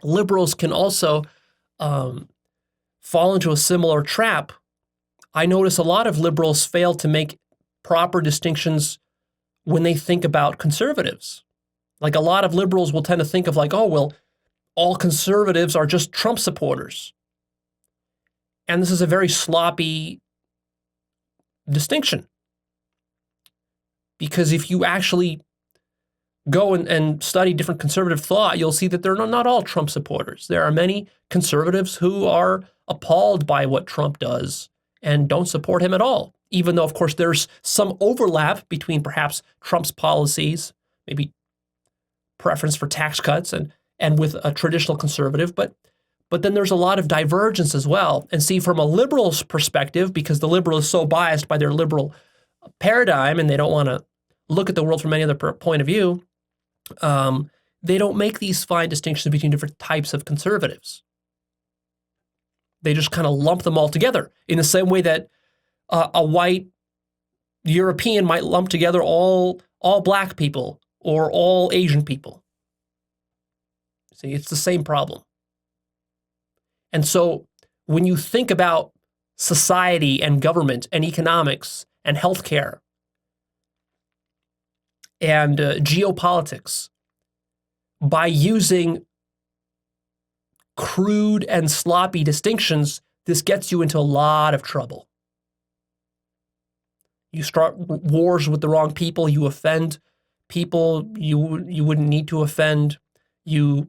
liberals can also fall into a similar trap. I notice a lot of liberals fail to make proper distinctions when they think about conservatives. Like a lot of liberals will tend to think of like, oh, well, all conservatives are just Trump supporters. And this is a very sloppy distinction. Because if you actually go and study different conservative thought, you'll see that they're not all Trump supporters. There are many conservatives who are appalled by what Trump does and don't support him at all, even though, of course, there's some overlap between perhaps Trump's policies, maybe preference for tax cuts and with a traditional conservative, but then there's a lot of divergence as well. And see, from a liberal's perspective, because the liberal is so biased by their liberal paradigm and they don't want to look at the world from any other point of view, they don't make these fine distinctions between different types of conservatives. They just kind of lump them all together in the same way that a white European might lump together all black people or all Asian people. See, it's the same problem. And so when you think about society and government and economics and healthcare and geopolitics, by using crude and sloppy distinctions, this gets you into a lot of trouble. You start wars with the wrong people, you offend people you wouldn't need to offend, you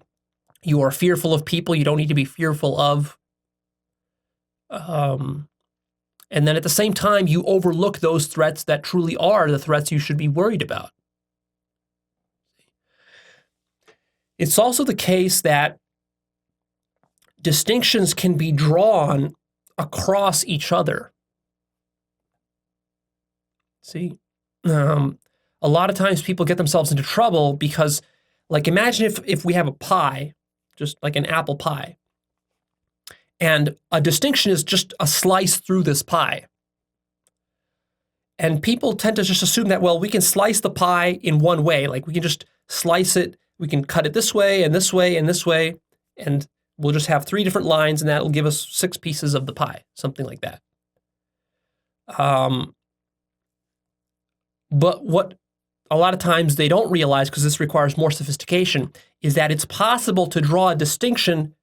are fearful of people you don't need to be fearful of. And then at the same time, you overlook those threats that truly are the threats you should be worried about. It's also the case that distinctions can be drawn across each other. See, a lot of times people get themselves into trouble because, like, imagine if we have a pie, just like an apple pie, and a distinction is just a slice through this pie. And people tend to just assume that, well, we can slice the pie in one way. Like we can just slice it, we can cut it this way and this way and this way, and we'll just have 3 different lines and that'll give us 6 pieces of the pie, something like that. But what a lot of times they don't realize, because this requires more sophistication, is that it's possible to draw a distinction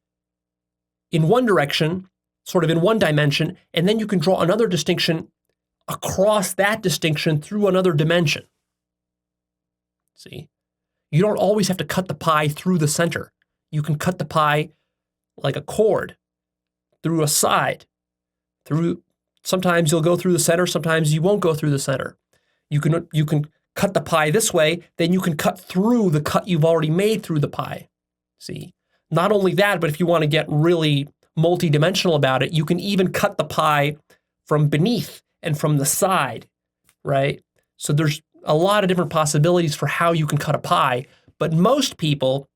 in one direction, sort of in one dimension, and then you can draw another distinction across that distinction through another dimension. See? You don't always have to cut the pie through the center. You can cut the pie like a chord through a side. Sometimes you'll go through the center, sometimes you won't go through the center. You can cut the pie this way, then you can cut through the cut you've already made through the pie. See? Not only that, but if you want to get really multidimensional about it, you can even cut the pie from beneath and from the side, right? So there's a lot of different possibilities for how you can cut a pie, but most people,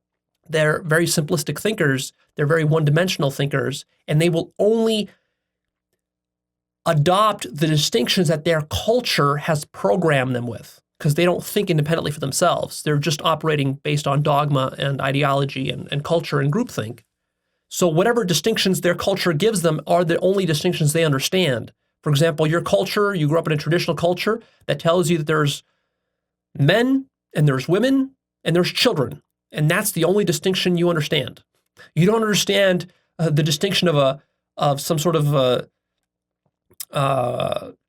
they're very simplistic thinkers, they're very one-dimensional thinkers, and they will only adopt the distinctions that their culture has programmed them with, because they don't think independently for themselves. They're just operating based on dogma and ideology and culture and groupthink. So whatever distinctions their culture gives them are the only distinctions they understand. For example, your culture, you grew up in a traditional culture that tells you that there's men and there's women and there's children. And that's the only distinction you understand. You don't understand the distinction of some sort of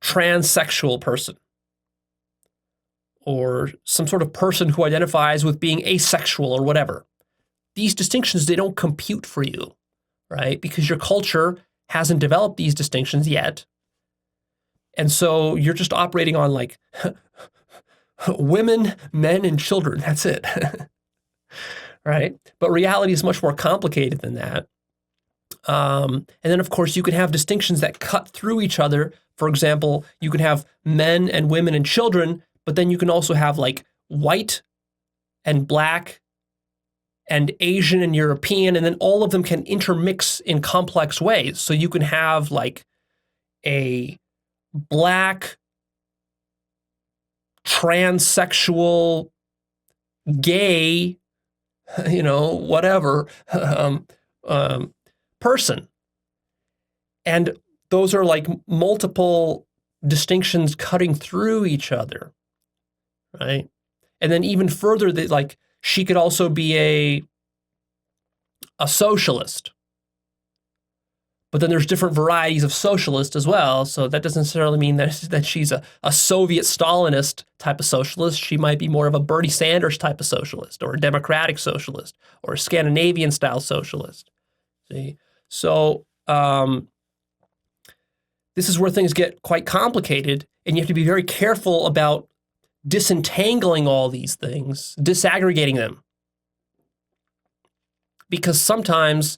transsexual person or some sort of person who identifies with being asexual or whatever. These distinctions, they don't compute for you, right? Because your culture hasn't developed these distinctions yet. And so you're just operating on like women, men, and children. That's it. Right? But reality is much more complicated than that. And then, of course, you can have distinctions that cut through each other. For example, you can have men and women and children, but then you can also have like white and black and Asian and European, and then all of them can intermix in complex ways. So you can have like a black, transsexual, gay, whatever, person. And those are like multiple distinctions cutting through each other, right? And then even further, that like she could also be a socialist. But then there's different varieties of socialist as well. So that doesn't necessarily mean that she's a Soviet Stalinist type of socialist. She might be more of a Bernie Sanders type of socialist, or a democratic socialist, or a Scandinavian style socialist. See? So this is where things get quite complicated, and you have to be very careful about disentangling all these things, disaggregating them. Because sometimes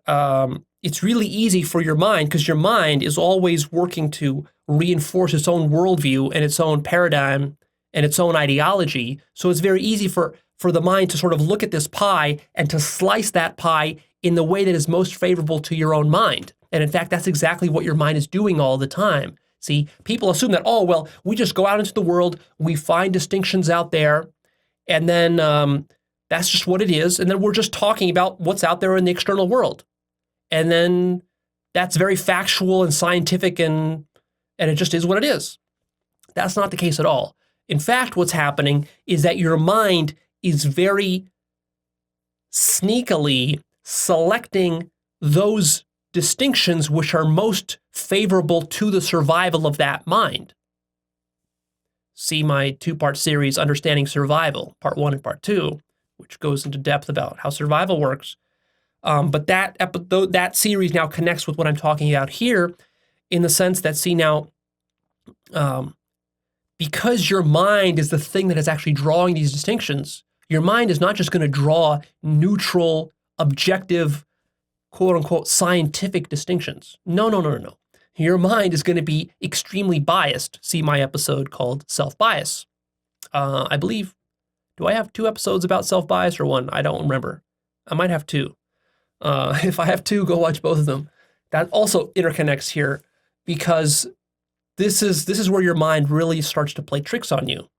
it's really easy for your mind, because your mind is always working to reinforce its own worldview and its own paradigm and its own ideology. So it's very easy for the mind to sort of look at this pie and to slice that pie in the way that is most favorable to your own mind. And in fact, that's exactly what your mind is doing all the time. See, people assume that, oh, well, we just go out into the world, we find distinctions out there, and then that's just what it is. And then we're just talking about what's out there in the external world. And then that's very factual and scientific, and it just is what it is. That's not the case at all. In fact, what's happening is that your mind is very sneakily selecting those distinctions which are most favorable to the survival of that mind. See my 2-part series, Understanding Survival, Part 1 and Part 2, which goes into depth about how survival works. But that series now connects with what I'm talking about here, in the sense that, see now, because your mind is the thing that is actually drawing these distinctions, your mind is not just going to draw neutral, objective, quote unquote, scientific distinctions. No. Your mind is going to be extremely biased. See my episode called Self-Bias. I believe, do I have 2 episodes about self-bias or 1? I don't remember. I might have 2. If I have 2, go watch both of them. That also interconnects here, because this is where your mind really starts to play tricks on you.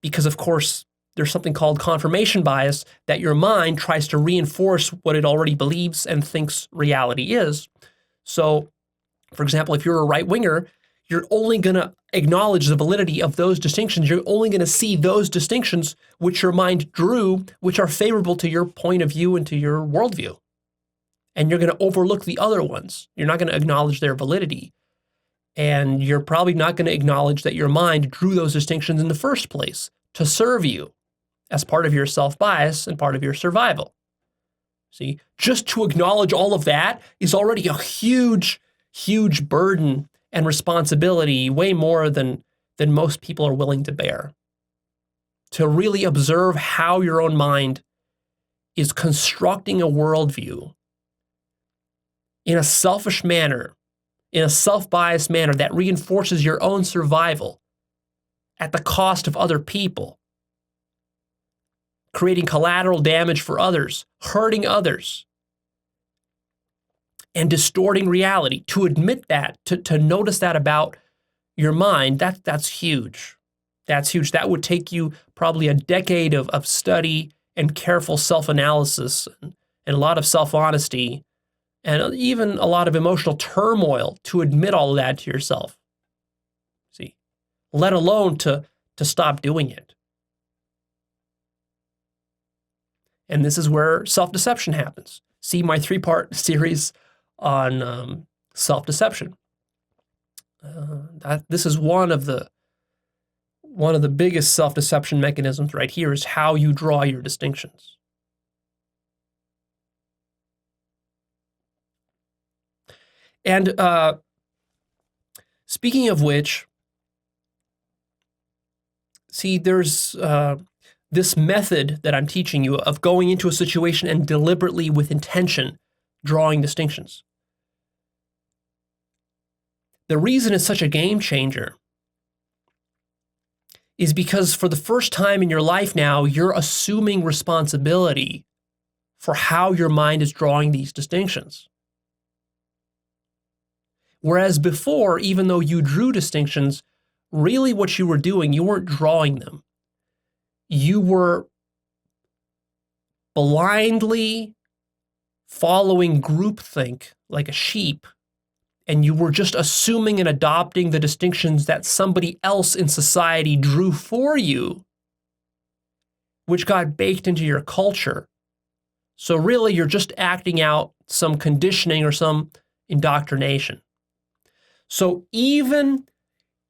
Because of course, there's something called confirmation bias, that your mind tries to reinforce what it already believes and thinks reality is. So, for example, if you're a right-winger, you're only going to acknowledge the validity of those distinctions. You're only going to see those distinctions which your mind drew, which are favorable to your point of view and to your worldview. And you're going to overlook the other ones. You're not going to acknowledge their validity. And you're probably not going to acknowledge that your mind drew those distinctions in the first place to serve you as part of your self-bias and part of your survival. See, just to acknowledge all of that is already a huge, huge burden and responsibility, way more than most people are willing to bear. To really observe how your own mind is constructing a worldview in a selfish manner, in a self-biased manner that reinforces your own survival at the cost of other people, creating collateral damage for others, hurting others, and distorting reality. To admit that, to notice that about your mind, that's huge. That's huge. That would take you probably a decade of study and careful self-analysis and a lot of self-honesty and even a lot of emotional turmoil to admit all of that to yourself. See, let alone to to stop doing it. And this is where self-deception happens. See my 3-part series on self-deception. This is one of the biggest self-deception mechanisms right here, is how you draw your distinctions. And speaking of which, see, there's this method that I'm teaching you of going into a situation and deliberately, with intention, drawing distinctions. The reason it's such a game changer is because for the first time in your life now, you're assuming responsibility for how your mind is drawing these distinctions. Whereas before, even though you drew distinctions, really what you were doing, you weren't drawing them. You were blindly following groupthink like a sheep, and you were just assuming and adopting the distinctions that somebody else in society drew for you, which got baked into your culture. So really, you're just acting out some conditioning or some indoctrination. So even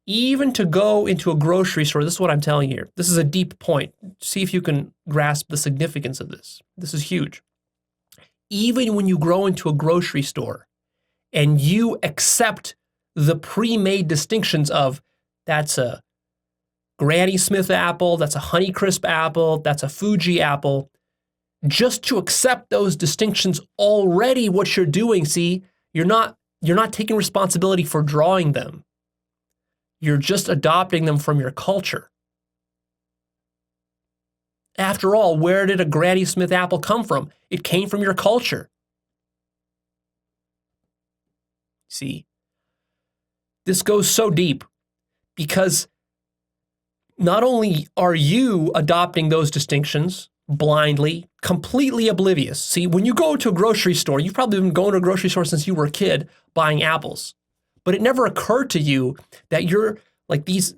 to go into a grocery store, this is what I'm telling you here. This is a deep point. See if you can grasp the significance of this. This is huge. Even when you go into a grocery store and you accept the pre-made distinctions of, that's a Granny Smith apple, that's a Honeycrisp apple, that's a Fuji apple, just to accept those distinctions, already what you're doing, see, you're not taking responsibility for drawing them. You're just adopting them from your culture. After all, where did a Granny Smith apple come from? It came from your culture. See, this goes so deep because not only are you adopting those distinctions blindly, completely oblivious. See, when you go to a grocery store, you've probably been going to a grocery store since you were a kid buying apples, but it never occurred to you that you're like these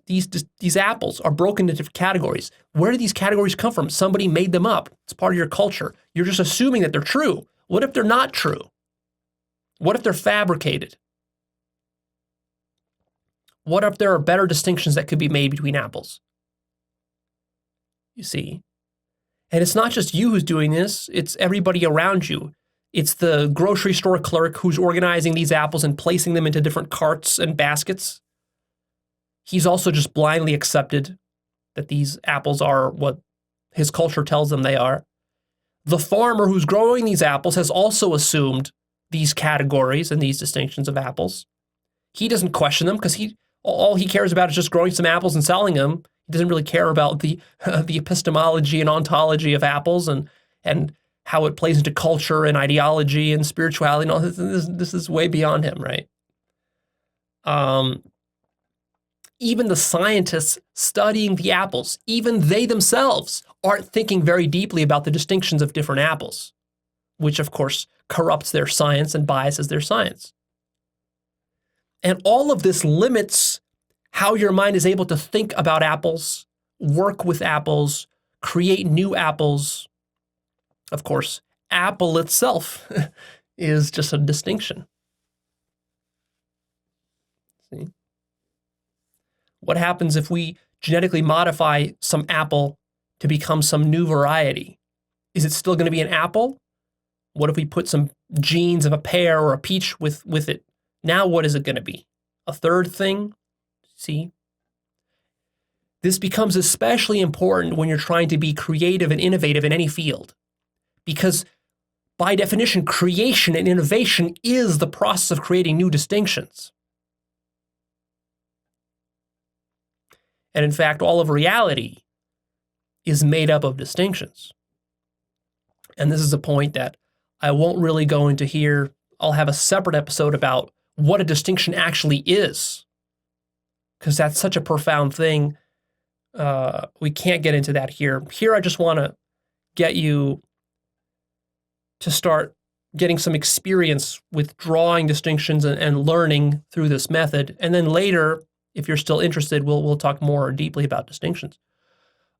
apples are broken into different categories. Where do these categories come from? Somebody made them up. It's part of your culture. You're just assuming that they're true. What if they're not true? What if they're fabricated? What if there are better distinctions that could be made between apples? You see? And it's not just you who's doing this, it's everybody around you. It's the grocery store clerk who's organizing these apples and placing them into different carts and baskets. He's also just blindly accepted that these apples are what his culture tells them they are. The farmer who's growing these apples has also assumed these categories and these distinctions of apples. He doesn't question them because all he cares about is just growing some apples and selling them. He doesn't really care about the epistemology and ontology of apples and how it plays into culture and ideology and spirituality and all this. This is way beyond him, right? Even the scientists studying the apples, even they themselves aren't thinking very deeply about the distinctions of different apples, which of course corrupts their science and biases their science. And all of this limits how your mind is able to think about apples, work with apples, create new apples. Of course, apple itself is just a distinction. See? What happens if we genetically modify some apple to become some new variety? Is it still going to be an apple? What if we put some genes of a pear or a peach with it? Now what is it going to be? A third thing? See? This becomes especially important when you're trying to be creative and innovative in any field, because by definition, creation and innovation is the process of creating new distinctions. And in fact, all of reality is made up of distinctions. And this is a point that I won't really go into here. I'll have a separate episode about what a distinction actually is, because that's such a profound thing. We can't get into that here. Here, I just want to get you to start getting some experience with drawing distinctions and learning through this method. And then later, if you're still interested, we'll talk more deeply about distinctions.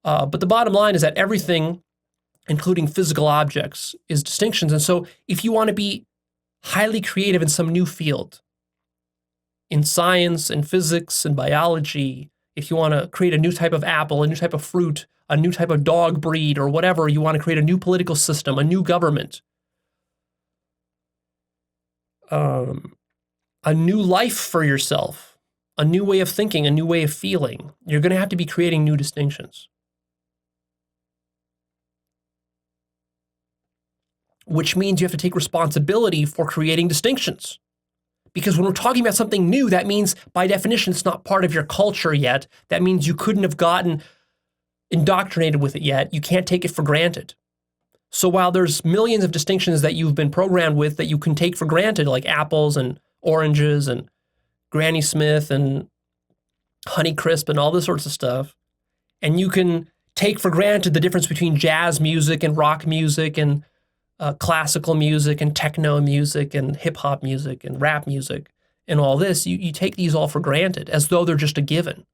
But the bottom line is that everything, including physical objects, is distinctions. And so if you want to be highly creative in some new field, in science and physics and biology, if you want to create a new type of apple, a new type of fruit, a new type of dog breed, or whatever, you want to create a new political system, a new government, a new life for yourself, a new way of thinking, a new way of feeling, you're going to have to be creating new distinctions. Which means you have to take responsibility for creating distinctions. Because when we're talking about something new, that means by definition, it's not part of your culture yet. That means you couldn't have gotten indoctrinated with it yet. You can't take it for granted. So while there's millions of distinctions that you've been programmed with that you can take for granted, like apples and oranges and Granny Smith and Honeycrisp and all this sorts of stuff, and you can take for granted the difference between jazz music and rock music and classical music and techno music and hip hop music and rap music and all this, you take these all for granted as though they're just a given.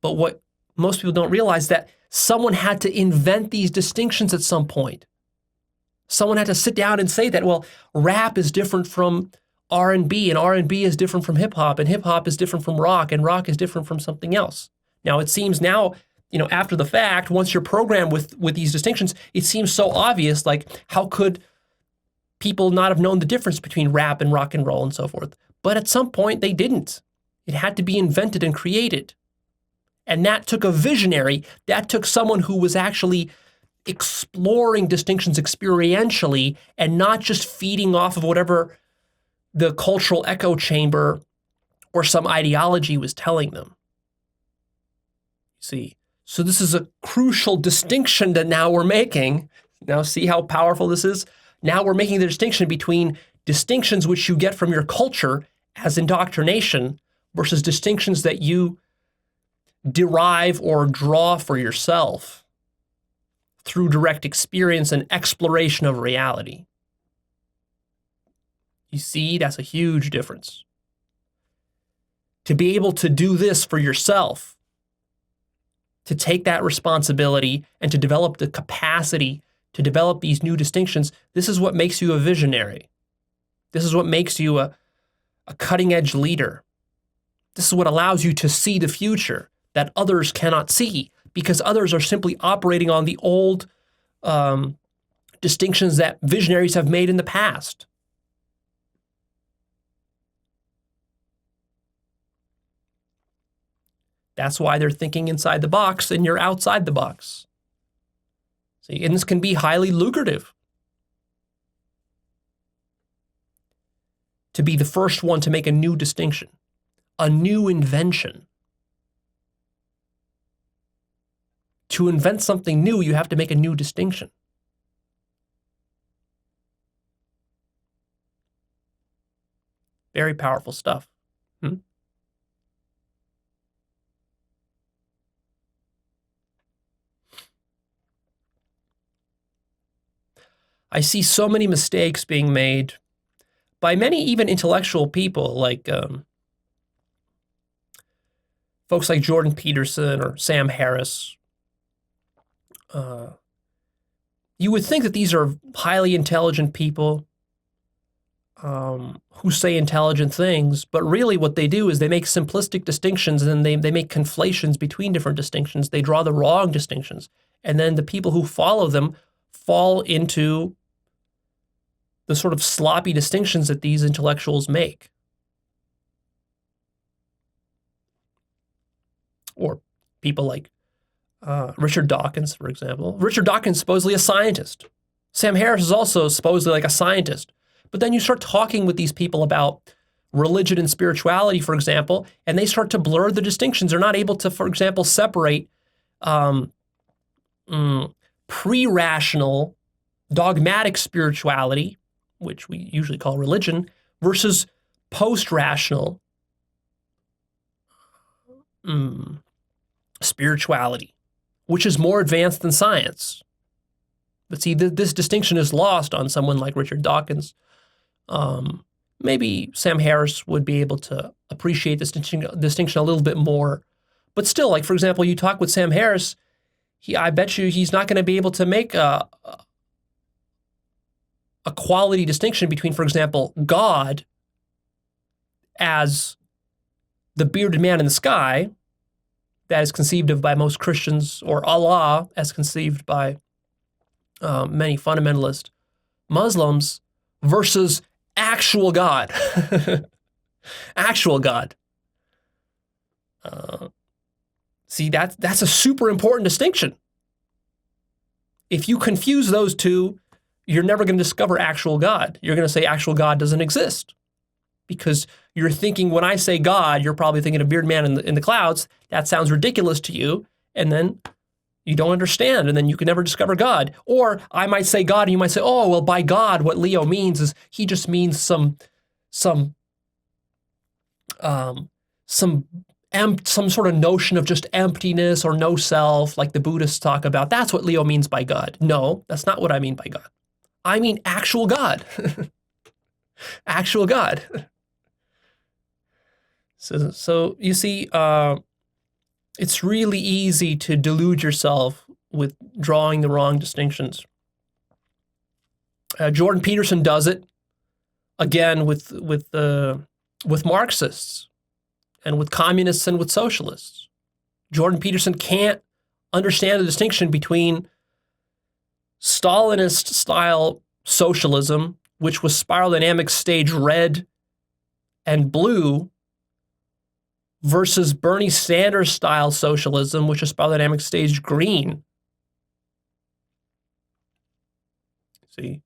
But what most people don't realize that someone had to invent these distinctions at some point. Someone had to sit down and say that, well, rap is different from R&B and R&B is different from hip hop and hip hop is different from rock and rock is different from something else. Now it seems now, after the fact, once you're programmed with these distinctions, it seems so obvious, like how could people not have known the difference between rap and rock and roll and so forth? But at some point they didn't. It had to be invented and created. And that took a visionary, that took someone who was actually exploring distinctions experientially and not just feeding off of whatever the cultural echo chamber or some ideology was telling them. See? So this is a crucial distinction that now we're making. Now see how powerful this is? Now we're making the distinction between distinctions which you get from your culture as indoctrination versus distinctions that you derive or draw for yourself through direct experience and exploration of reality. You see, that's a huge difference. To be able to do this for yourself, to take that responsibility and to develop the capacity to develop these new distinctions, this is what makes you a visionary. This is what makes you a cutting-edge leader. This is what allows you to see the future that others cannot see because others are simply operating on the old distinctions that visionaries have made in the past. That's why they're thinking inside the box and you're outside the box. See, and this can be highly lucrative. To be the first one to make a new distinction, a new invention. To invent something new, you have to make a new distinction. Very powerful stuff. I see so many mistakes being made by many even intellectual people like folks like Jordan Peterson or Sam Harris. You would think that these are highly intelligent people who say intelligent things, but really what they do is they make simplistic distinctions and then they make conflations between different distinctions. They draw the wrong distinctions. And then the people who follow them fall into the sort of sloppy distinctions that these intellectuals make. Or people like Richard Dawkins, for example. Richard Dawkins is supposedly a scientist. Sam Harris is also supposedly like a scientist. But then you start talking with these people about religion and spirituality, for example, and they start to blur the distinctions. They're not able to, for example, separate pre-rational, dogmatic spirituality, which we usually call religion, versus post-rational spirituality, which is more advanced than science. But see, this distinction is lost on someone like Richard Dawkins. Maybe Sam Harris would be able to appreciate this distinction a little bit more. But still, like, for example, you talk with Sam Harris, I bet you he's not going to be able to make a quality distinction between, for example, God as the bearded man in the sky that is conceived of by most Christians, or Allah as conceived by many fundamentalist Muslims, versus actual God. Actual God. See, that's a super important distinction. If you confuse those two, you're never going to discover actual God. You're going to say actual God doesn't exist. Because you're thinking, when I say God, you're probably thinking a bearded man in the clouds. That sounds ridiculous to you. And then you don't understand. And then you can never discover God. Or I might say God, and you might say, oh, well, by God, what Leo means is he just means some sort of notion of just emptiness or no self, like the Buddhists talk about. That's what Leo means by God. No, that's not what I mean by God. I mean actual God. Actual God. So you see, it's really easy to delude yourself with drawing the wrong distinctions. Jordan Peterson does it again with Marxists and with communists and with socialists. Jordan Peterson can't understand the distinction between Stalinist-style socialism, which was spiral dynamics stage red and blue, versus Bernie Sanders-style socialism, which is spiral dynamics stage green. See,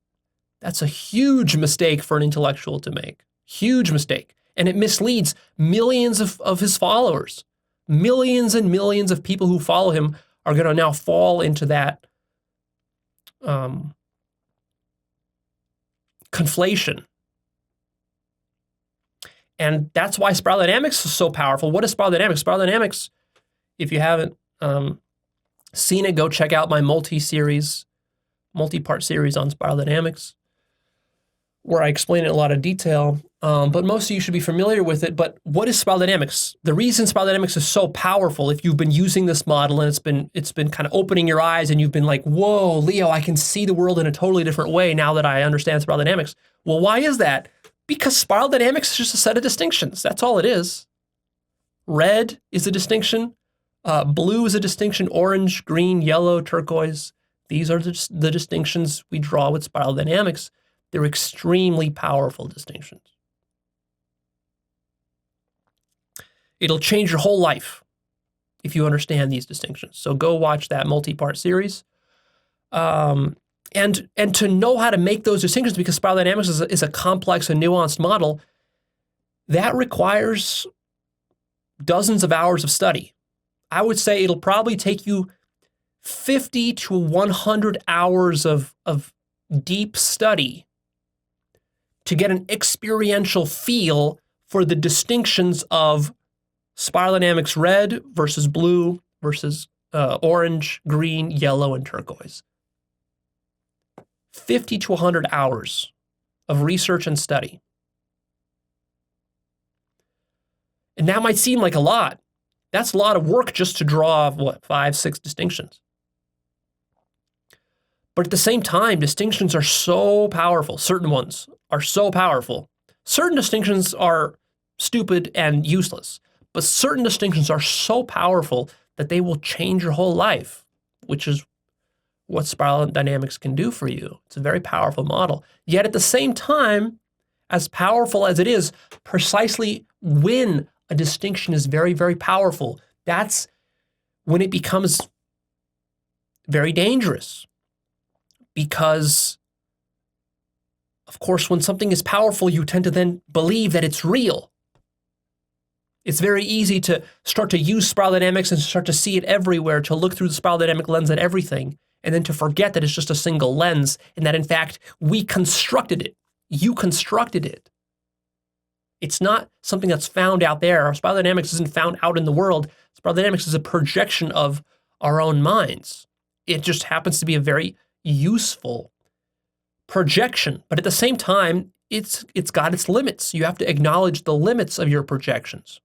that's a huge mistake for an intellectual to make. Huge mistake. And it misleads millions of his followers. Millions and millions of people who follow him are going to now fall into that conflation. And that's why spiral dynamics is so powerful. What is spiral dynamics? Spiral dynamics, if you haven't seen it, go check out my multi-part series on spiral dynamics, where I explain it in a lot of detail. But most of you should be familiar with it. But what is spiral dynamics? The reason spiral dynamics is so powerful, if you've been using this model and it's been kind of opening your eyes and you've been like, whoa, Leo, I can see the world in a totally different way now that I understand spiral dynamics. Well, why is that? Because spiral dynamics is just a set of distinctions. That's all it is. Red is a distinction. Blue is a distinction. Orange, green, yellow, turquoise. These are the distinctions we draw with spiral dynamics. They're extremely powerful distinctions. It'll change your whole life if you understand these distinctions. So go watch that multi-part series. And to know how to make those distinctions, because spiral dynamics is a complex and nuanced model, that requires dozens of hours of study. I would say it'll probably take you 50 to 100 hours of deep study to get an experiential feel for the distinctions of spiral dynamics red versus blue versus orange, green, yellow, and turquoise. 50 to 100 hours of research and study. And that might seem like a lot. That's a lot of work just to draw, 5, 6 distinctions. But at the same time, distinctions are so powerful. Certain ones are so powerful. Certain distinctions are stupid and useless. But certain distinctions are so powerful that they will change your whole life, which is what spiral dynamics can do for you. It's a very powerful model. Yet at the same time, as powerful as it is, precisely when a distinction is very, very powerful, that's when it becomes very dangerous. Because, of course, when something is powerful, you tend to then believe that it's real. It's very easy to start to use spiral dynamics and start to see it everywhere, to look through the spiral dynamic lens at everything, and then to forget that it's just a single lens and that, in fact, we constructed it. You constructed it. It's not something that's found out there. Spiral dynamics isn't found out in the world. Spiral dynamics is a projection of our own minds. It just happens to be a very useful projection. But at the same time, it's got its limits. You have to acknowledge the limits of your projections.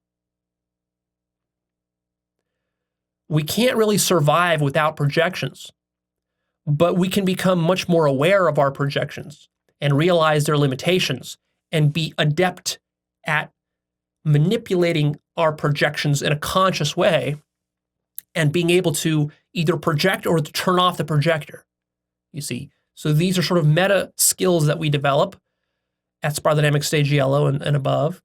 We can't really survive without projections, but we can become much more aware of our projections and realize their limitations and be adept at manipulating our projections in a conscious way and being able to either project or to turn off the projector, you see. So these are sort of meta skills that we develop at Spiral Dynamics Stage Yellow and above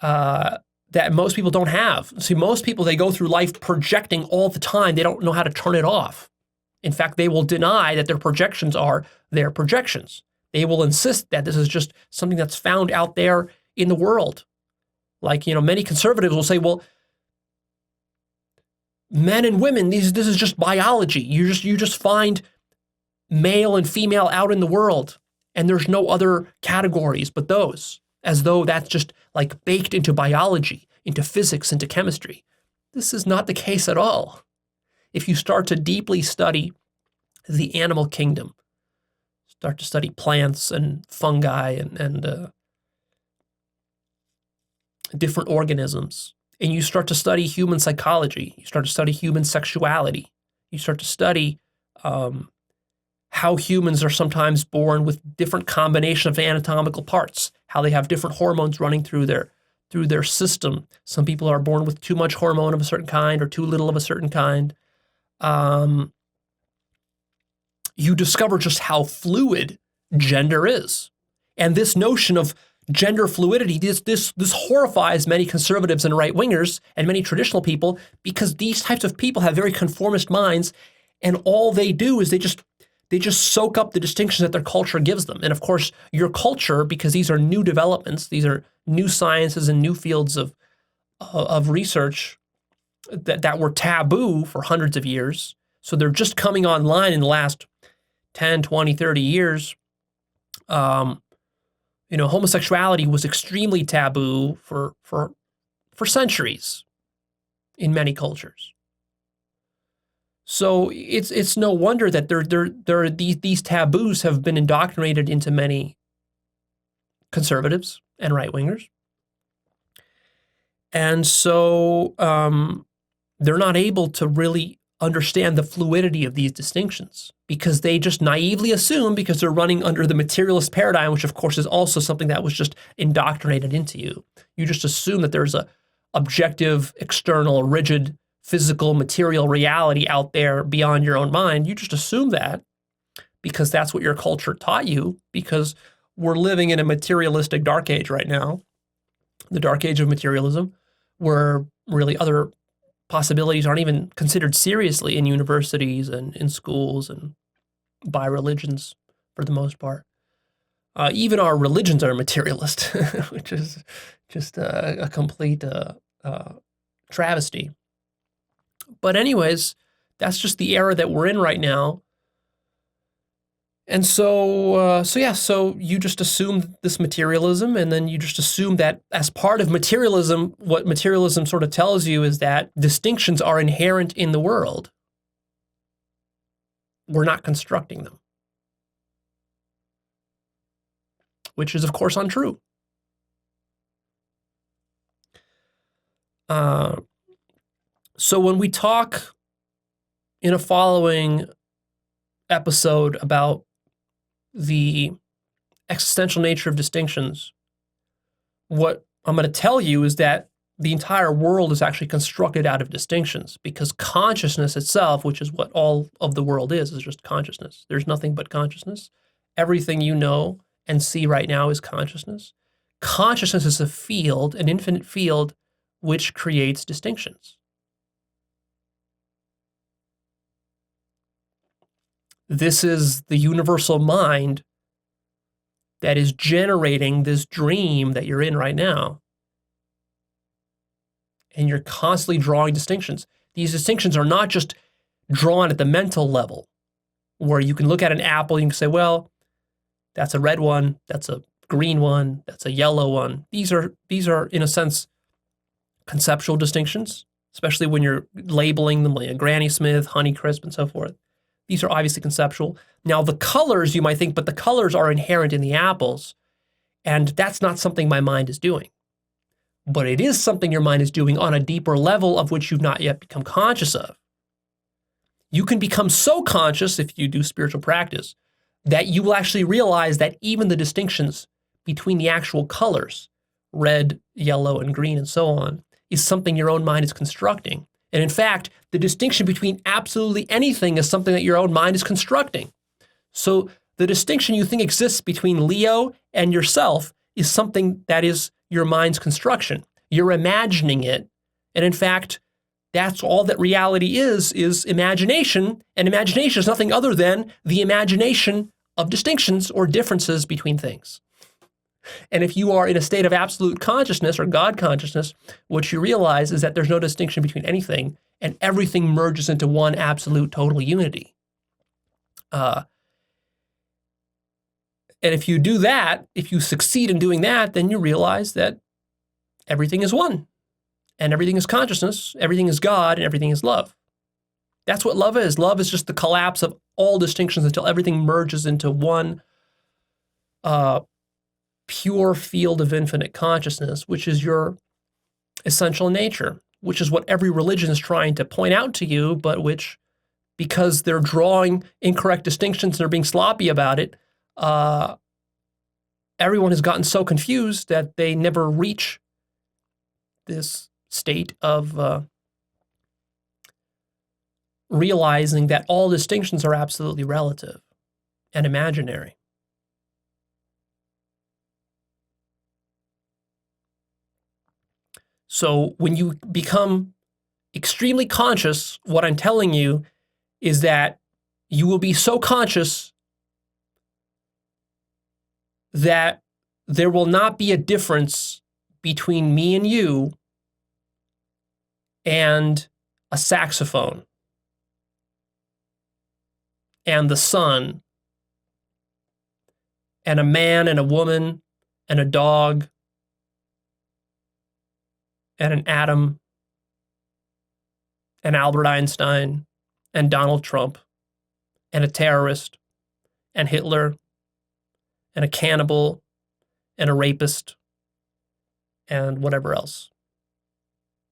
that most people don't have. See, most people, they go through life projecting all the time. They don't know how to turn it off. In fact, they will deny that their projections are their projections. They will insist that this is just something that's found out there in the world. Like, many conservatives will say, well, men and women, this is just biology. You just find male and female out in the world, and there's no other categories but those, as though that's just like baked into biology, into physics, into chemistry. This is not the case at all. If you start to deeply study the animal kingdom, start to study plants and fungi and different organisms, and you start to study human psychology, you start to study human sexuality, you start to study how humans are sometimes born with different combination of anatomical parts, how they have different hormones running through their system. Some people are born with too much hormone of a certain kind or too little of a certain kind. You discover just how fluid gender is. And this notion of gender fluidity, this horrifies many conservatives and right-wingers and many traditional people, because these types of people have very conformist minds, and all they do is they just soak up the distinctions that their culture gives them. And of course, your culture, because these are new developments, these are new sciences and new fields of research that were taboo for hundreds of years. So they're just coming online in the last 10, 20, 30 years. Homosexuality was extremely taboo for centuries in many cultures. So it's no wonder that there are these taboos have been indoctrinated into many conservatives and right-wingers. And so they're not able to really understand the fluidity of these distinctions, because they just naively assume, because they're running under the materialist paradigm, which of course is also something that was just indoctrinated into you. You just assume that there's a objective, external, rigid, physical, material reality out there beyond your own mind. You just assume that because that's what your culture taught you, because we're living in a materialistic dark age right now, the dark age of materialism, where really other possibilities aren't even considered seriously in universities and in schools and by religions for the most part. Even our religions are materialist, which is just a complete travesty. But anyways, that's just the era that we're in right now. And so you just assume this materialism, and then you just assume that as part of materialism, what materialism sort of tells you is that distinctions are inherent in the world. We're not constructing them, which is, of course, untrue. So when we talk in a following episode about the existential nature of distinctions, what I'm going to tell you is that the entire world is actually constructed out of distinctions, because consciousness itself, which is what all of the world is just consciousness. There's nothing but consciousness. Everything you know and see right now is consciousness. Consciousness is a field, an infinite field, which creates distinctions. This is the universal mind that is generating this dream that you're in right now. And you're constantly drawing distinctions. These distinctions are not just drawn at the mental level, where you can look at an apple and you can say, well, that's a red one, that's a green one, that's a yellow one. These are, in a sense, conceptual distinctions, especially when you're labeling them like Granny Smith, Honeycrisp, and so forth. These are obviously conceptual. Now, the colors, you might think, but the colors are inherent in the apples. And that's not something my mind is doing. But it is something your mind is doing on a deeper level of which you've not yet become conscious of. You can become so conscious if you do spiritual practice that you will actually realize that even the distinctions between the actual colors, red, yellow, and green, and so on, is something your own mind is constructing. And in fact, the distinction between absolutely anything is something that your own mind is constructing. So the distinction you think exists between Leo and yourself is something that is your mind's construction. You're imagining it. And in fact, that's all that reality is imagination. And imagination is nothing other than the imagination of distinctions or differences between things. And if you are in a state of absolute consciousness or God consciousness, what you realize is that there's no distinction between anything and everything merges into one absolute total unity. And if you do that, if you succeed in doing that, then you realize that everything is one. And everything is consciousness, everything is God, and everything is love. That's what love is. Love is just the collapse of all distinctions until everything merges into one pure field of infinite consciousness, which is your essential nature, which is what every religion is trying to point out to you, but which, because they're drawing incorrect distinctions and they're being sloppy about it, everyone has gotten so confused that they never reach this state of realizing that all distinctions are absolutely relative and imaginary. So when you become extremely conscious, what I'm telling you is that you will be so conscious that there will not be a difference between me and you and a saxophone and the sun and a man and a woman and a dog and an atom and Albert Einstein and Donald Trump and a terrorist and Hitler and a cannibal and a rapist and whatever else.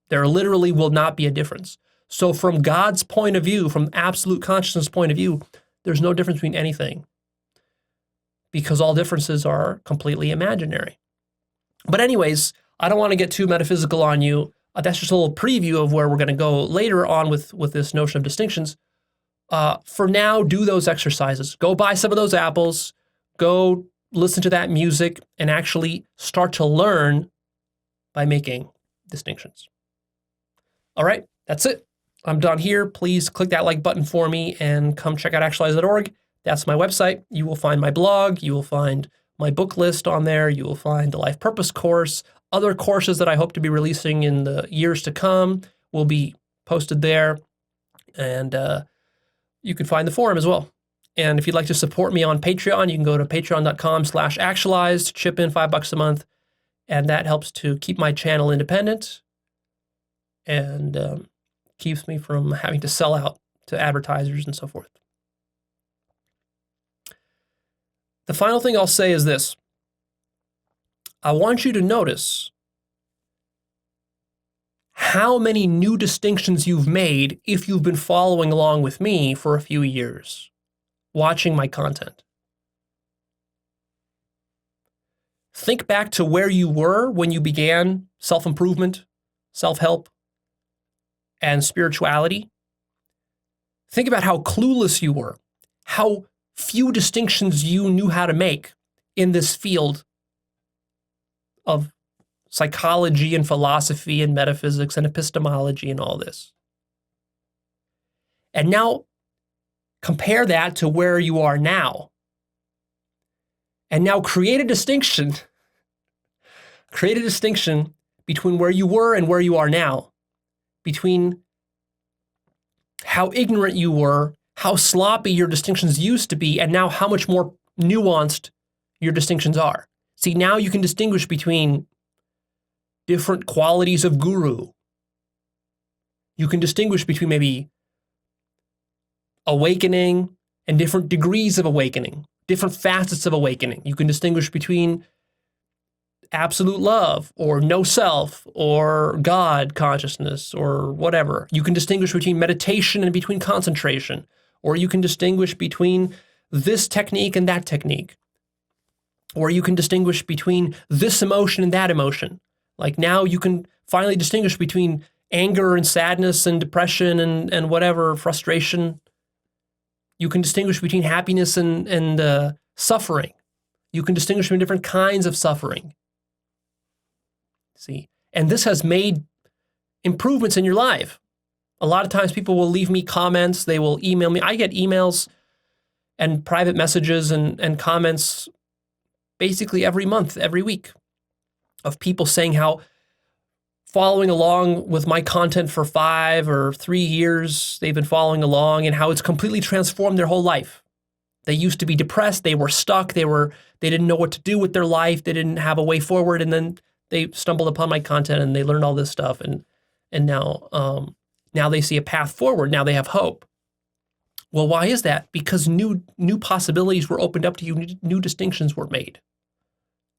There literally will not be a difference. So from God's point of view, from absolute consciousness point of view, there's no difference between anything because all differences are completely imaginary. But anyways, I don't want to get too metaphysical on you. That's just a little preview of where we're going to go later on with this notion of distinctions. For now, do those exercises. Go buy some of those apples. Go listen to that music and actually start to learn by making distinctions. All right, that's it. I'm done here. Please click that like button for me and come check out Actualized.org. That's my website. You will find my blog. You will find my book list on there. You will find the Life Purpose course. Other courses that I hope to be releasing in the years to come will be posted there. And you can find the forum as well. And if you'd like to support me on Patreon, you can go to patreon.com/actualized, chip in $5 a month. And that helps to keep my channel independent and keeps me from having to sell out to advertisers and so forth. The final thing I'll say is this. I want you to notice how many new distinctions you've made if you've been following along with me for a few years, watching my content. Think back to where you were when you began self-improvement, self-help, and spirituality. Think about how clueless you were, how few distinctions you knew how to make in this field of psychology and philosophy and metaphysics and epistemology and all this. And now compare that to where you are now. And now create a distinction. Create a distinction between where you were and where you are now. Between how ignorant you were, how sloppy your distinctions used to be, and now how much more nuanced your distinctions are. See, now you can distinguish between different qualities of guru. You can distinguish between maybe awakening and different degrees of awakening, different facets of awakening. You can distinguish between absolute love or no self or God consciousness or whatever. You can distinguish between meditation and between concentration, or you can distinguish between this technique and that technique, or you can distinguish between this emotion and that emotion. Like now you can finally distinguish between anger and sadness and depression and whatever, frustration. You can distinguish between happiness and suffering. You can distinguish between different kinds of suffering. See, and this has made improvements in your life. A lot of times people will leave me comments, they will email me. I get emails and private messages and comments basically every month, every week, of people saying how following along with my content for 5 or 3 years, they've been following along, and how it's completely transformed their whole life. They used to be depressed, they were stuck, they didn't know what to do with their life, they didn't have a way forward, and then they stumbled upon my content and they learned all this stuff, and now they see a path forward. Now they have hope. Well, why is that? Because new possibilities were opened up to you, new distinctions were made.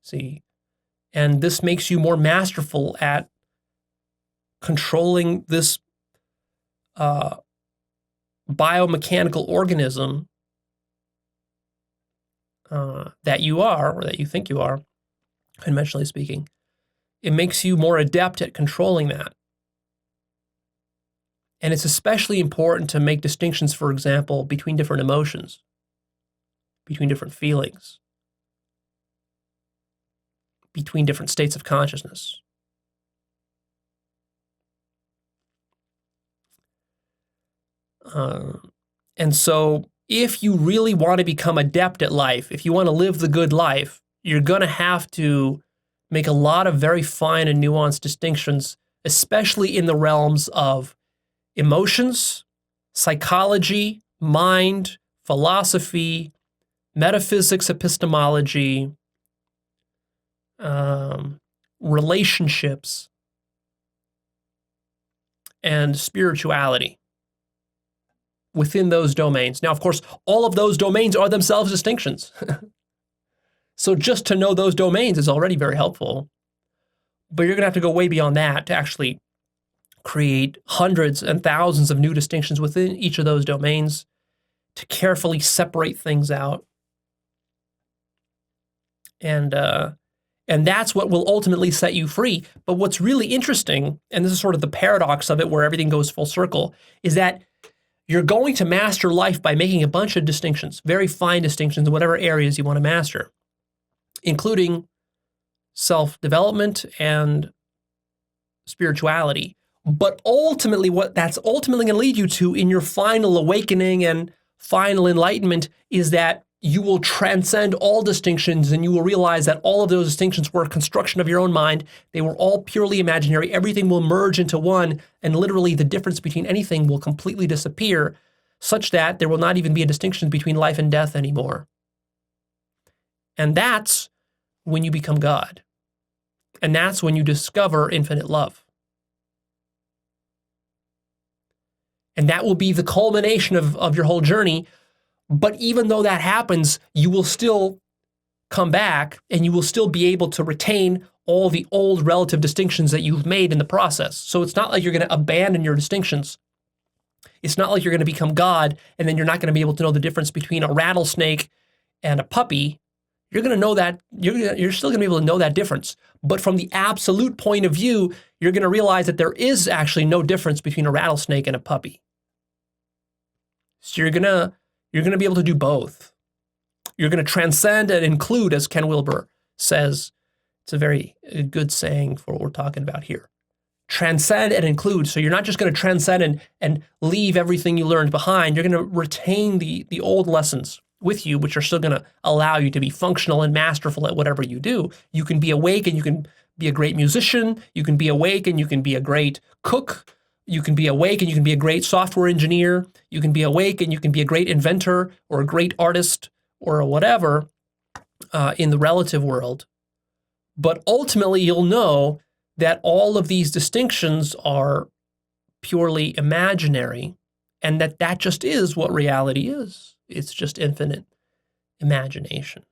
See, and this makes you more masterful at controlling this biomechanical organism that you are, or that you think you are, conventionally speaking. It makes you more adept at controlling that. And it's especially important to make distinctions, for example, between different emotions, between different feelings, between different states of consciousness. And so if you really want to become adept at life, if you want to live the good life, you're going to have to make a lot of very fine and nuanced distinctions, especially in the realms of emotions, psychology, mind, philosophy, metaphysics, epistemology, relationships, and spirituality within those domains. Now, of course, all of those domains are themselves distinctions. So just to know those domains is already very helpful. But you're going to have to go way beyond that to actually create hundreds and thousands of new distinctions within each of those domains, to carefully separate things out. And that's what will ultimately set you free. But what's really interesting, and this is sort of the paradox of it where everything goes full circle, is that you're going to master life by making a bunch of distinctions, very fine distinctions in whatever areas you want to master, including self-development and spirituality. But ultimately, what that's ultimately going to lead you to in your final awakening and final enlightenment is that you will transcend all distinctions, and you will realize that all of those distinctions were a construction of your own mind. They were all purely imaginary. Everything will merge into one, and literally the difference between anything will completely disappear, such that there will not even be a distinction between life and death anymore. And that's when you become God. And that's when you discover infinite love. And that will be the culmination of your whole journey. But even though that happens, you will still come back and you will still be able to retain all the old relative distinctions that you've made in the process. So it's not like you're going to abandon your distinctions. It's not like you're going to become God and then you're not going to be able to know the difference between a rattlesnake and a puppy. You're going to know that, you're still going to be able to know that difference. But from the absolute point of view, you're going to realize that there is actually no difference between a rattlesnake and a puppy. So you're going to be able to do both. You're going to transcend and include, as Ken Wilber says. It's a very good saying for what we're talking about here. Transcend and include. So you're not just going to transcend and leave everything you learned behind. You're going to retain the old lessons with you, which are still going to allow you to be functional and masterful at whatever you do. You can be awake and you can be a great musician. You can be awake and you can be a great cook. You can be awake and you can be a great software engineer. You can be awake and you can be a great inventor or a great artist or whatever in the relative world. But ultimately, you'll know that all of these distinctions are purely imaginary, and that just is what reality is. It's just infinite imagination.